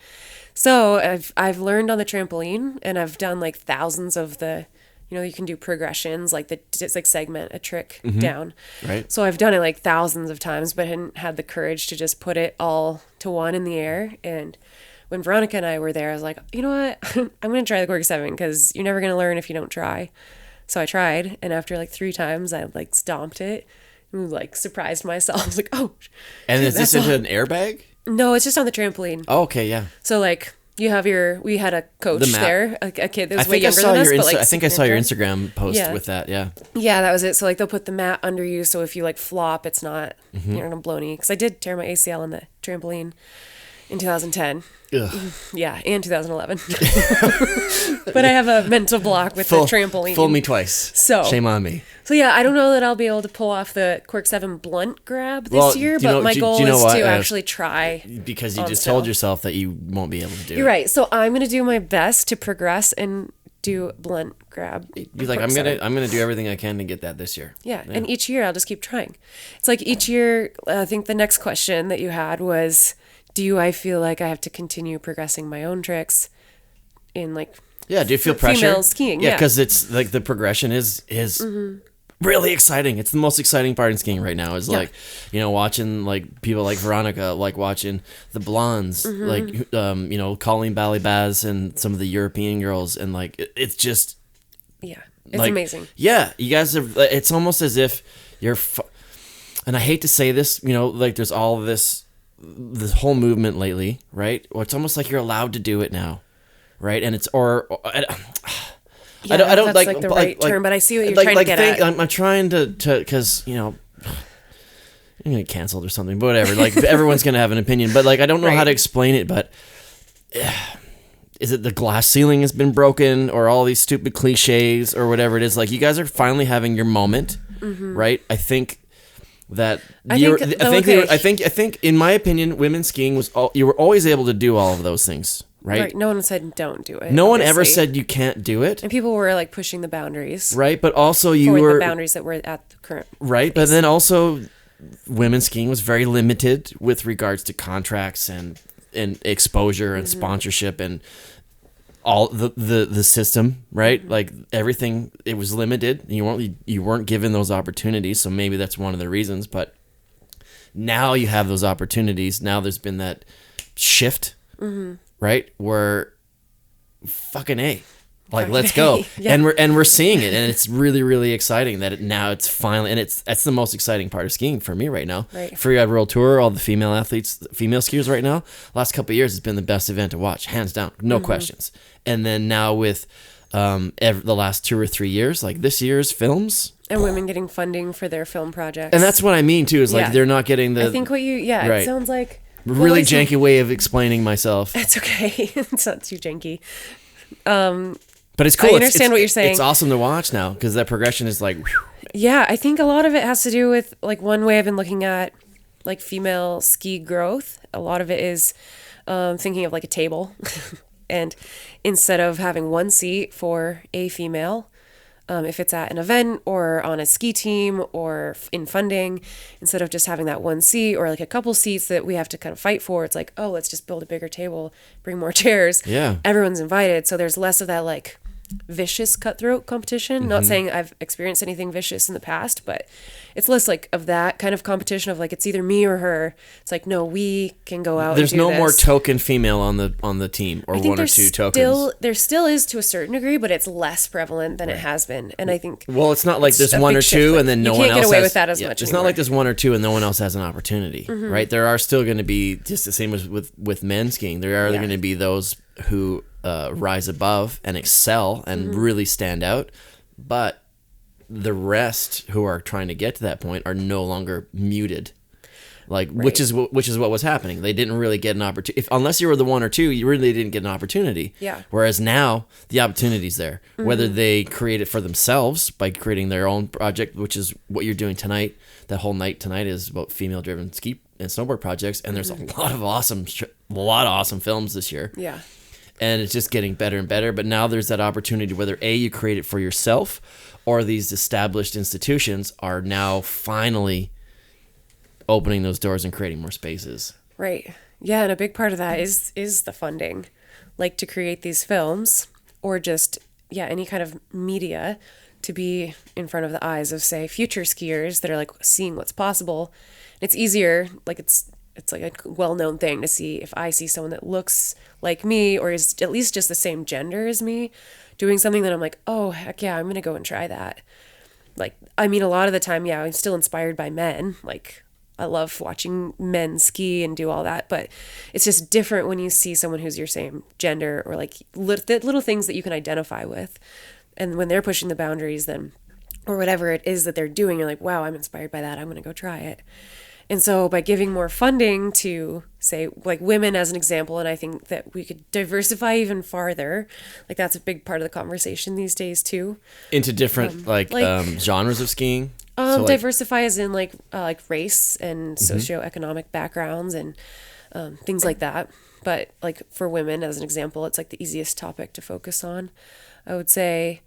So I've learned on the trampoline and I've done like thousands of the, you can do progressions, like it's like segment a trick down. Right. So I've done it like thousands of times, but hadn't had the courage to just put it all to one in the air. And when Veronica and I were there, I was like, you know what? I'm going to try the Cork 7 because you're never going to learn if you don't try. So I tried. And after like 3 times, I like stomped it. Like surprised myself. I was like, oh. And is this into an airbag? No, it's just on the trampoline. Oh, okay, yeah. So like we had a coach there, a kid that was way younger than us. I think I saw your Instagram post with that, yeah. Yeah, that was it. So like they'll put the mat under you so if you like flop, it's not, you're going to blow knee. Because I did tear my ACL on the trampoline in 2010. Ugh. Yeah, and 2011. But I have a mental block with the trampoline. Fooled me twice. So shame on me. So yeah, I don't know that I'll be able to pull off the Cork 7 blunt grab this year, but my goal is to actually try. Because you just told yourself that you won't be able to do it. You're right. So I'm going to do my best to progress and do blunt grab. You're like, I'm gonna do everything I can to get that this year. Yeah, and each year I'll just keep trying. It's like each year, I think the next question that you had was, do I feel like I have to continue progressing my own tricks in like do you feel pressure? Female skiing, yeah. Because it's like the progression is really exciting. It's the most exciting part in skiing right now is like, watching like people like Veronica, like watching the blondes, like, Colleen Ballybaz and some of the European girls. And like, it's just. Yeah. It's amazing. Yeah. You guys are, it's almost as if you're, and I hate to say this, like there's all this whole movement lately, right? Or it's almost like you're allowed to do it now, right? And it's Yeah, I don't that's like the right term, but I see what you're trying to get at. I'm trying to because I'm gonna get canceled or something, but whatever. Like everyone's gonna have an opinion, but like I don't know how to explain it. But is it the glass ceiling has been broken, or all these stupid cliches, or whatever it is? Like you guys are finally having your moment, right? I think that I think in my opinion, women's skiing you were always able to do all of those things. Right. No one said don't do it. No one ever said you can't do it. And people were like pushing the boundaries. Right, but also the boundaries that were at the current. Right, but then also women's skiing was very limited with regards to contracts and exposure and sponsorship and all the system, right? Like everything, it was limited. You weren't given those opportunities, so maybe that's one of the reasons, but now you have those opportunities. Now there's been that shift. Right? We're fucking A. Like, let's go. Yeah. And we're seeing it, and it's really, really exciting that now it's finally, and that's the most exciting part of skiing for me right now. Right. Freeride World Tour, all the female athletes, female skiers right now, last couple of years has been the best event to watch, hands down, no questions. And then now with the last 2 or 3 years, like this year's films. And women getting funding for their film projects. And that's what I mean too, is like they're not getting the... I think it sounds like... Really janky way of explaining myself. It's okay. It's not too janky. But it's cool. I understand what you're saying. It's awesome to watch now because that progression is like... Whew. Yeah, I think a lot of it has to do with, like, one way I've been looking at, like, female ski growth. A lot of it is thinking of, like, a table. And instead of having one seat for a female... if it's at an event or on a ski team or in funding, instead of just having that one seat or like a couple seats that we have to kind of fight for, it's like, oh, let's just build a bigger table, bring more chairs. Yeah. Everyone's invited. So there's less of that like vicious cutthroat competition. Not saying I've experienced anything vicious in the past, but it's less like of that kind of competition of like it's either me or her. It's like, no, we can go out. There's and do no this. more token female on the team or one or two tokens. There still is to a certain degree, but it's less prevalent than it has been. And I think it's not like there's one or two and then no one else. You can't get away with that as much. It's not like there's one or two and no one else has an opportunity, right? There are still going to be just the same as with men skiing. There are going to be those who rise above and excel and really stand out, but the rest who are trying to get to that point are no longer muted, which is what was happening. They didn't really get an opportunity unless you were the one or two. You really didn't get an opportunity. Yeah. Whereas now the opportunity's there, whether they create it for themselves by creating their own project, which is what you're doing tonight. That whole night tonight is about female-driven ski and snowboard projects, and there's a lot of awesome films this year. Yeah. And it's just getting better and better. But now there's that opportunity, whether A, you create it for yourself, or these established institutions are now finally opening those doors and creating more spaces. Right. Yeah, and a big part of that is the funding, like to create these films or just, any kind of media to be in front of the eyes of, say, future skiers that are like seeing what's possible. It's easier, like it's like a well-known thing to see if I see someone that looks like me or is at least just the same gender as me doing something that I'm like, oh, heck yeah, I'm going to go and try that. Like, I mean, a lot of the time, I'm still inspired by men. Like, I love watching men ski and do all that, but it's just different when you see someone who's your same gender or like little things that you can identify with. And when they're pushing the boundaries then, or whatever it is that they're doing, you're like, wow, I'm inspired by that. I'm going to go try it. And so by giving more funding to, say, like women as an example, and I think that we could diversify even farther, like that's a big part of the conversation these days too. Into different genres of skiing? Diversify as in like race and socioeconomic backgrounds and things like that. But like for women as an example, it's like the easiest topic to focus on. I would say,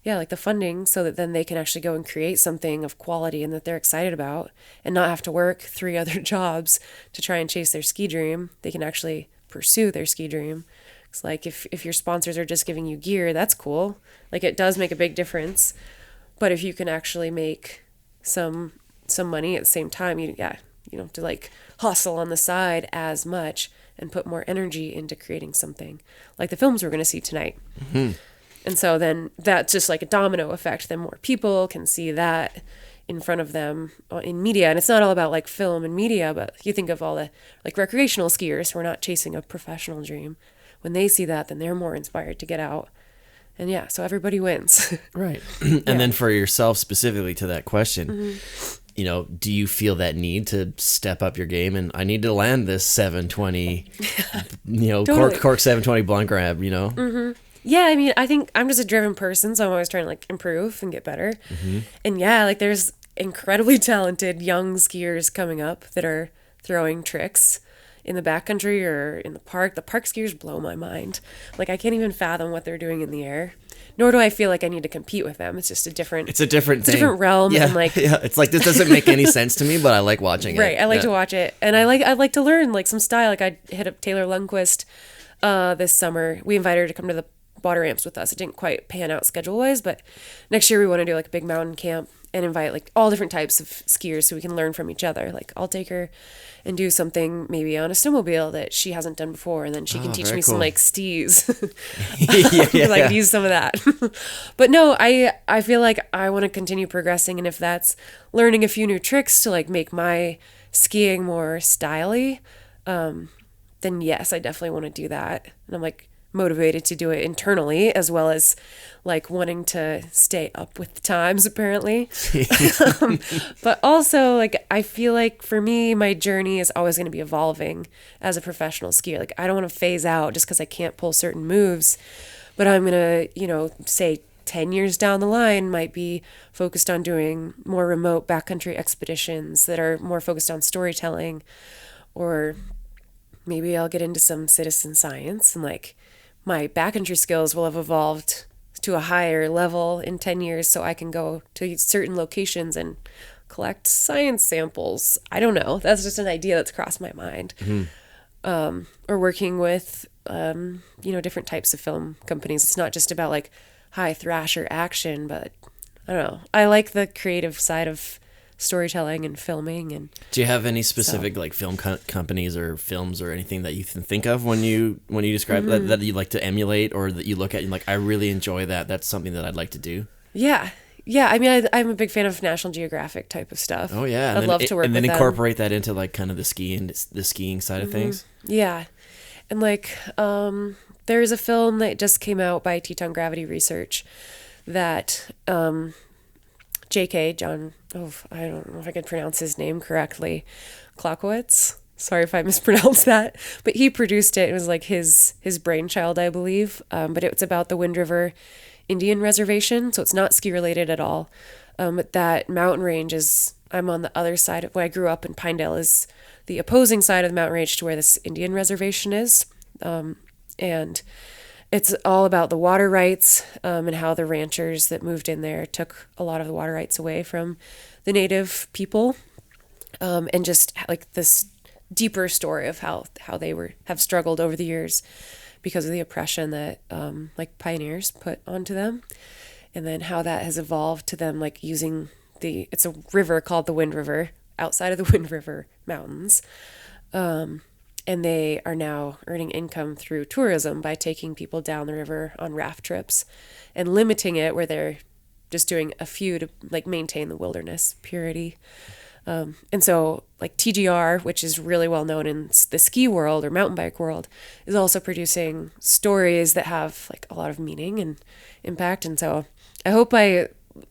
like the funding so that then they can actually go and create something of quality and that they're excited about and not have to work 3 other jobs to try and chase their ski dream. They can actually pursue their ski dream. It's like if your sponsors are just giving you gear, that's cool. Like it does make a big difference. But if you can actually make some money at the same time, you don't have to like hustle on the side as much and put more energy into creating something like the films we're going to see tonight. Mm-hmm. And so then that's just like a domino effect. Then more people can see that in front of them in media. And it's not all about like film and media, but you think of all the like recreational skiers who are not chasing a professional dream. When they see that, then they're more inspired to get out. And yeah, so everybody wins. Right. And then for yourself specifically to that question, you know, do you feel that need to step up your game? And I need to land this 720, you know, Totally. Cork 720 blunt grab, you know? Yeah, I mean, I think I'm just a driven person, so I'm always trying to like improve and get better. And yeah, like there's incredibly talented young skiers coming up that are throwing tricks in the backcountry or in the park. The park skiers blow my mind. Like I can't even fathom what they're doing in the air. Nor do I feel like I need to compete with them. It's just a different. It's a different thing. It's a different realm. Yeah, And like, yeah. It's like this doesn't make any sense to me, but I like watching it. right. I like to watch it, and I like to learn like some style. Like I hit up Taylor Lundquist this summer. We invited her to come to the water ramps with us. It didn't quite pan out schedule wise, but next year we want to do like a big mountain camp and invite like all different types of skiers so we can learn from each other. Like I'll take her and do something maybe on a snowmobile that she hasn't done before, and then she can teach very me cool. some like stees. yeah. Like use some of that. But no, I feel like I want to continue progressing, and if that's learning a few new tricks to like make my skiing more styly, then yes, I definitely want to do that. And I'm like motivated to do it internally as well as like wanting to stay up with the times apparently. But also like I feel like for me my journey is always going to be evolving as a professional skier. Like I don't want to phase out just because I can't pull certain moves, but I'm going to, you know, say 10 years down the line might be focused on doing more remote backcountry expeditions that are more focused on storytelling, or maybe I'll get into some citizen science, and like my backcountry skills will have evolved to a higher level in 10 years so I can go to certain locations and collect science samples. I don't know. That's just an idea that's crossed my mind. Or working with, you know, different types of film companies. It's not just about like high thrasher action, but I don't know. I like the creative side of storytelling and filming. And do you have any specific like film companies or films or anything that you can think of when you describe that you like to emulate, or that you look at and like, I really enjoy that, that's something that I'd like to do? Yeah I mean I'm a big fan of National Geographic type of stuff. Oh yeah. I'd love to work with them. And then incorporate that into like kind of the skiing side of things. Yeah. And like there's a film that just came out by Teton Gravity Research that JK, John, I don't know if I could pronounce his name correctly, Klokowitz. Sorry if I mispronounced that. But he produced it. It was like his brainchild, I believe. But it's about the Wind River Indian Reservation. So it's not ski related at all. But that mountain range is, I'm on the other side of, where I grew up in Pinedale is the opposing side of the mountain range to where this Indian reservation is. And it's all about the water rights and how the ranchers that moved in there took a lot of the water rights away from the native people, and just like this deeper story of how they have struggled over the years because of the oppression that like pioneers put onto them, and then how that has evolved to them like using it's a river called the Wind River outside of the Wind River Mountains. And they are now earning income through tourism by taking people down the river on raft trips and limiting it where they're just doing a few to like maintain the wilderness purity. And so like TGR, which is really well known in the ski world or mountain bike world, is also producing stories that have like a lot of meaning and impact. And so I hope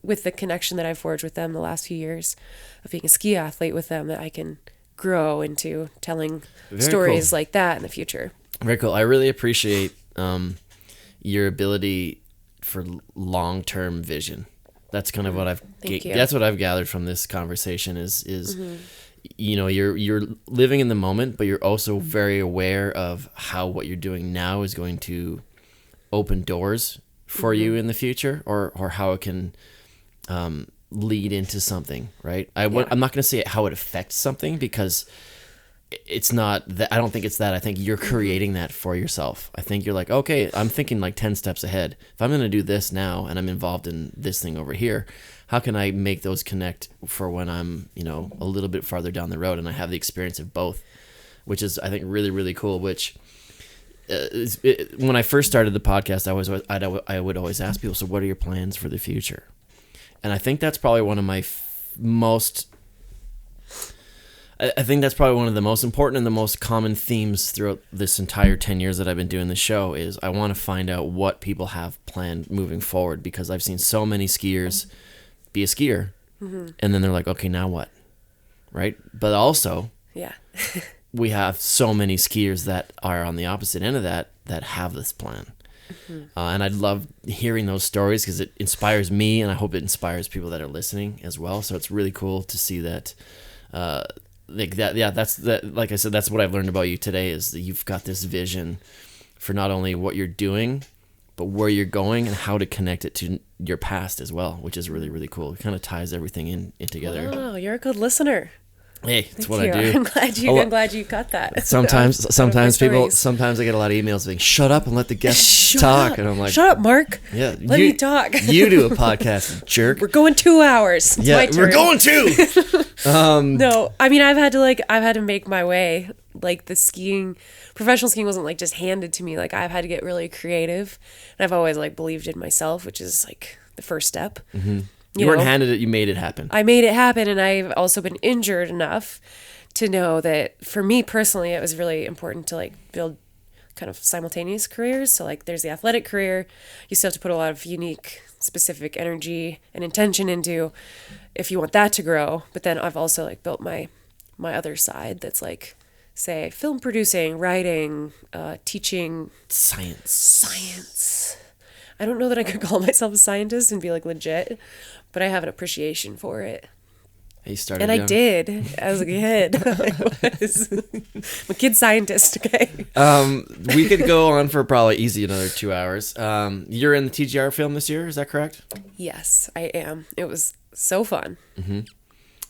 with the connection that I've forged with them the last few years of being a ski athlete with them, that I can grow into telling stories like that in the future. Very cool. I really appreciate your ability for long-term vision. That's kind of what that's what I've gathered from this conversation is you know, you're living in the moment, but you're also very aware of how what you're doing now is going to open doors for you in the future, or how it can lead into something, right? I'm not going to say how it affects something, because it's not that. I don't think it's that. I think you're creating that for yourself. I think you're like, okay, I'm thinking like 10 steps ahead. If I'm going to do this now and I'm involved in this thing over here, how can I make those connect for when I'm, you know, a little bit farther down the road and I have the experience of both, which is, I think, really, really cool. Which when I first started the podcast, I would always ask people, so what are your plans for the future? And I think that's probably one of my most. I think that's probably one of the most important and the most common themes throughout this entire 10 years that I've been doing the show is I want to find out what people have planned moving forward, because I've seen so many skiers be a skier and then they're like, okay, now what? Right? But also, we have so many skiers that are on the opposite end of that have this plan. And I love hearing those stories because it inspires me, and I hope it inspires people that are listening as well. So it's really cool to see that. Like that, that's that. Like I said, that's what I've learned about you today is that you've got this vision for not only what you're doing, but where you're going and how to connect it to your past as well, which is really, really cool. It kind of ties everything in together. Oh, you're a good listener. Hey, that's what Thank I you. do. I'm glad you got that. Sometimes stories. sometimes I get a lot of emails saying, "Shut up and let the guests talk," and I'm like, "Shut up, Mark. Yeah, let me talk." You do a podcast, jerk. We're going 2 hours. It's my turn. We're going 2. No, I mean I've had to make my way. Like the professional skiing wasn't like just handed to me. Like I've had to get really creative, and I've always like believed in myself, which is like the first step. Mm-hmm. You weren't handed it, you made it happen. I made it happen, and I've also been injured enough to know that for me personally, it was really important to like build kind of simultaneous careers. So like there's the athletic career, you still have to put a lot of unique, specific energy and intention into if you want that to grow. But then I've also like built my other side that's like, say, film producing, writing, teaching. Science. I don't know that I could call myself a scientist and be like legit, but I have an appreciation for it. You started and young. I did as a kid. I'm a kid scientist, okay? We could go on for probably easy another 2 hours. You're in the TGR film this year, is that correct? Yes, I am. It was so fun.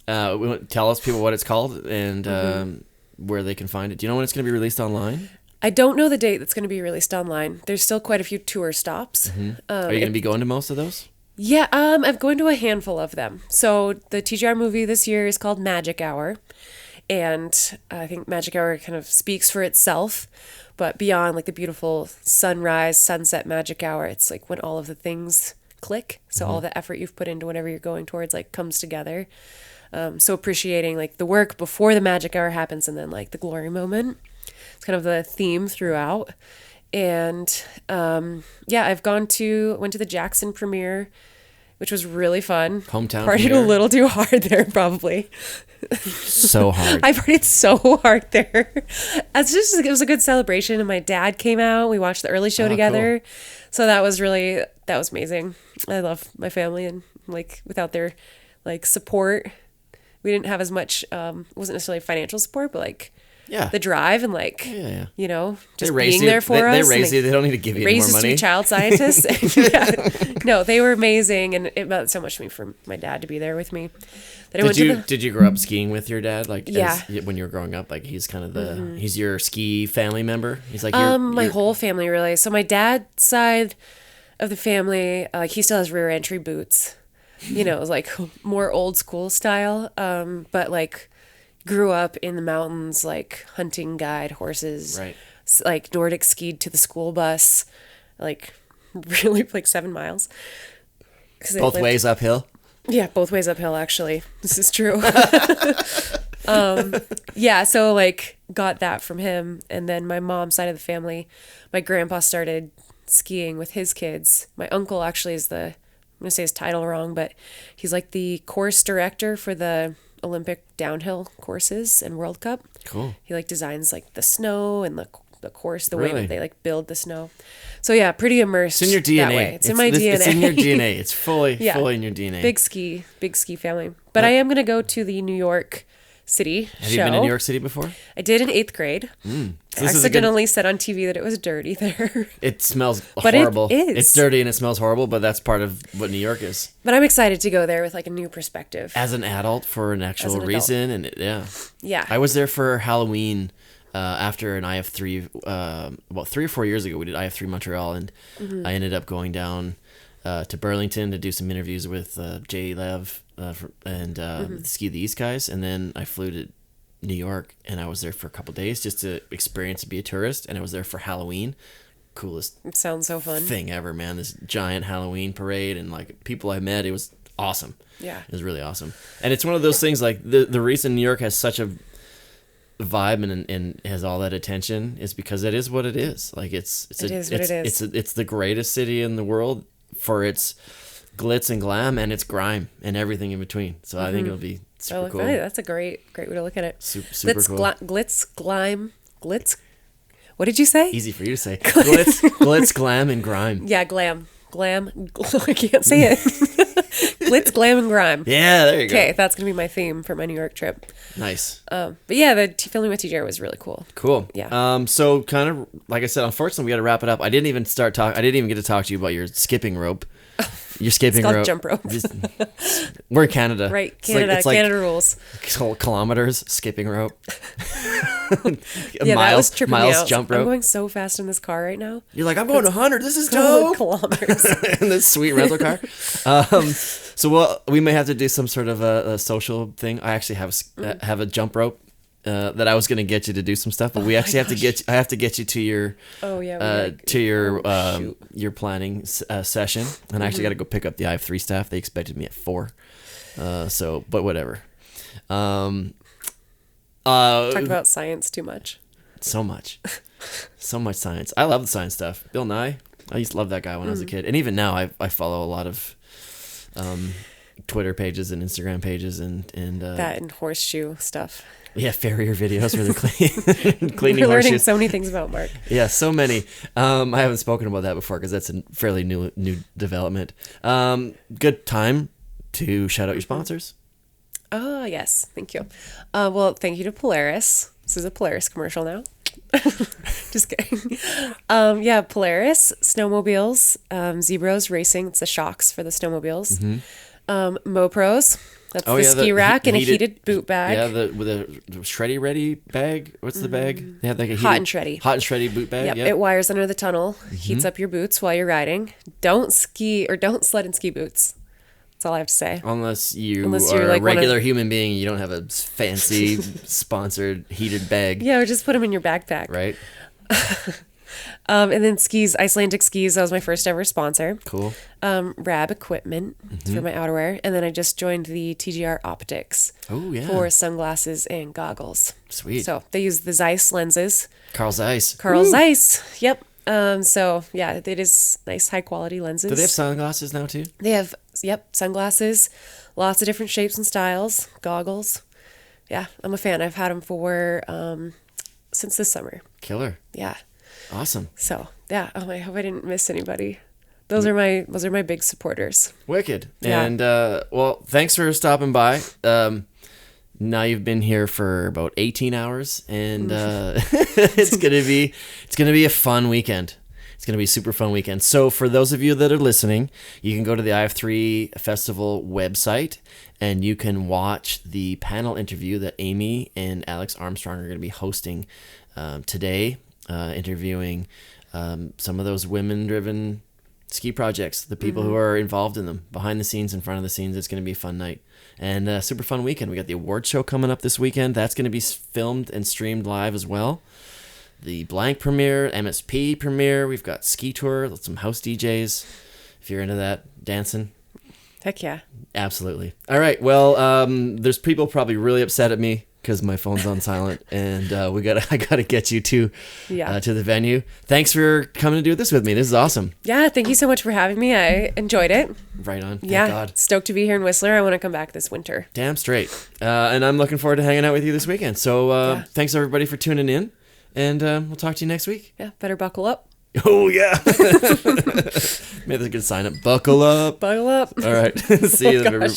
Tell us people what it's called and where they can find it. Do you know when it's going to be released online? I don't know the date that's going to be released online. There's still quite a few tour stops. Are you going to be going to most of those? Yeah, I'm going to a handful of them. So the TGR movie this year is called Magic Hour. And I think Magic Hour kind of speaks for itself. But beyond like the beautiful sunrise, sunset magic hour, it's like when all of the things click. So all the effort you've put into whatever you're going towards like comes together. So appreciating like the work before the magic hour happens and then like the glory moment. It's kind of the theme throughout. And I went to the Jackson premiere, which was really fun. Hometown Partied premiere. a little too hard there, probably. So hard. I partied so hard there. It was a good celebration, and my dad came out. We watched the early show together. Cool. So that was amazing. I love my family, and like without their like support, we didn't have as much. It wasn't necessarily financial support, but like. Yeah. The drive and like, you know, just being there for us. They raise you. They don't need to give you any more money. Raised us to be child scientists. No, they were amazing. And it meant so much to me for my dad to be there with me. Did you grow up skiing with your dad? Like, yeah. When you were growing up, like he's kind of he's your ski family member. He's like, my whole family really. So my dad's side of the family, like he still has rear entry boots, you know, like more old school style. But like, grew up in the mountains, like hunting guide horses, right? Like Nordic skied to the school bus, like really like 7 miles. Both ways uphill? Yeah, both ways uphill, actually. This is true. So like got that from him. And then my mom's side of the family, my grandpa started skiing with his kids. My uncle actually is I'm going to say his title wrong, but he's like the course director for the Olympic downhill courses and World Cup. Cool. He like designs like the snow and the course, the way that they like build the snow. So yeah, pretty immersed. It's in your DNA. That way. It's in my DNA. It's in your DNA. It's fully in your DNA. Big ski family. But I am gonna go to the New York City show. Have you been to New York City before? I did in 8th grade. I accidentally said on TV that it was dirty there. It smells horrible. But it is. It's dirty and it smells horrible, but that's part of what New York is. But I'm excited to go there with like a new perspective. As an adult for an actual reason. And yeah. I was there for Halloween after an IF3, 3 or 4 years ago. We did IF3 Montreal, and I ended up going down to Burlington to do some interviews with Jay Lev and Ski the East guys. And then I flew to New York, and I was there for a couple days just to experience and be a tourist. And I was there for Halloween. Coolest it sounds so fun thing ever, man. This giant Halloween parade and like people I met. It was awesome. Yeah. It was really awesome. And it's one of those things like the reason New York has such a vibe and has all that attention is because it is what it is. Like it's the greatest city in the world for its glitz and glam and its grime and everything in between. So I think it'll be super cool. That's a great way to look at it. Super cool. Glitz. What did you say? Easy for you to say. Glitz, glam, and grime. Yeah, glam. I can't say it. Glitz, glam, and grime. Yeah, there you go. Okay, that's gonna be my theme for my New York trip. Nice. But yeah, the filming with TJR was really cool. Cool. Yeah. So kind of like I said, unfortunately, we got to wrap it up. I didn't even get to talk to you about your skipping rope. Your skipping it's called rope. Jump rope. We're in Canada. Right, Canada. It's like Canada rules. Kilometers skipping rope. Yeah, that was tripping me out. Jump rope. I'm going so fast in this car right now. You're like, I'm going 100. This is dope. Kilometers. In this sweet rental car. So we may have to do some sort of a social thing. I actually have a jump rope. That I was going to get you to do some stuff, but we actually have to get. I have to get you to your. Oh yeah. Your planning session, and I actually got to go pick up the I-3 staff. They expected me at 4, but whatever. Talk about science too much. So much science. I love the science stuff. Bill Nye. I used to love that guy when I was a kid, and even now I follow a lot of Twitter pages and Instagram pages and that and horseshoe stuff. Yeah, farrier videos where they're cleaning We're learning horseshoes. so many things about Mark. Yeah, so many. I haven't spoken about that before because that's a fairly new development. Good time to shout out your sponsors. Oh, yes. Thank you. Well, thank you to Polaris. This is a Polaris commercial now. Just kidding. Yeah, Polaris, snowmobiles, Zebros Racing. It's the shocks for the snowmobiles. MoPros. That's the ski rack and a heated boot bag. Yeah, with a shreddy ready bag. What's the bag? They have like a hot and shreddy boot bag. Yep. Yep. It wires under the tunnel, heats up your boots while you're riding. Don't sled in ski boots. That's all I have to say. Unless you're like a regular human being, you don't have a fancy sponsored heated bag. Yeah, or just put them in your backpack. Right. And then skis, Icelandic skis. That was my first ever sponsor. Cool. Rab equipment for my outerwear, and then I just joined the TGR Optics. Oh yeah. For sunglasses and goggles. Sweet. So they use the Zeiss lenses. Carl Zeiss. Zeiss. Yep. So yeah, it is nice, high quality lenses. Do they have sunglasses now too? They have sunglasses, lots of different shapes and styles, goggles. Yeah, I'm a fan. I've had them for since this summer. Killer. Yeah. Awesome. So yeah, I hope I didn't miss anybody. Those are my big supporters. Wicked. Yeah. And well, thanks for stopping by. Now you've been here for about 18 hours, and it's gonna be a fun weekend. It's gonna be a super fun weekend. So for those of you that are listening, you can go to the IF3 Festival website, and you can watch the panel interview that Amy and Alex Armstrong are gonna be hosting today, interviewing some of those women-driven ski projects, the people who are involved in them, behind the scenes, in front of the scenes. It's going to be a fun night and a super fun weekend. We got the award show coming up this weekend. That's going to be filmed and streamed live as well. The Blank premiere, MSP premiere. We've got ski tour, some house DJs. If you're into that, dancing. Heck yeah. Absolutely. All right. Well, there's people probably really upset at me because my phone's on silent, and I gotta get you to the venue. Thanks for coming to do this with me. This is awesome. Yeah, thank you so much for having me. I enjoyed it. Right on. Thank yeah, God. Stoked to be here in Whistler. I want to come back this winter. Damn straight. And I'm looking forward to hanging out with you this weekend. So thanks everybody for tuning in, and we'll talk to you next week. Yeah, better buckle up. Oh yeah. Maybe that's a good sign up. Buckle up. Buckle up. All right. See you then.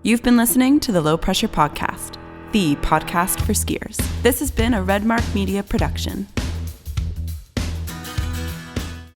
You've been listening to the Low Pressure Podcast, the podcast for skiers. This has been a Redmark Media production.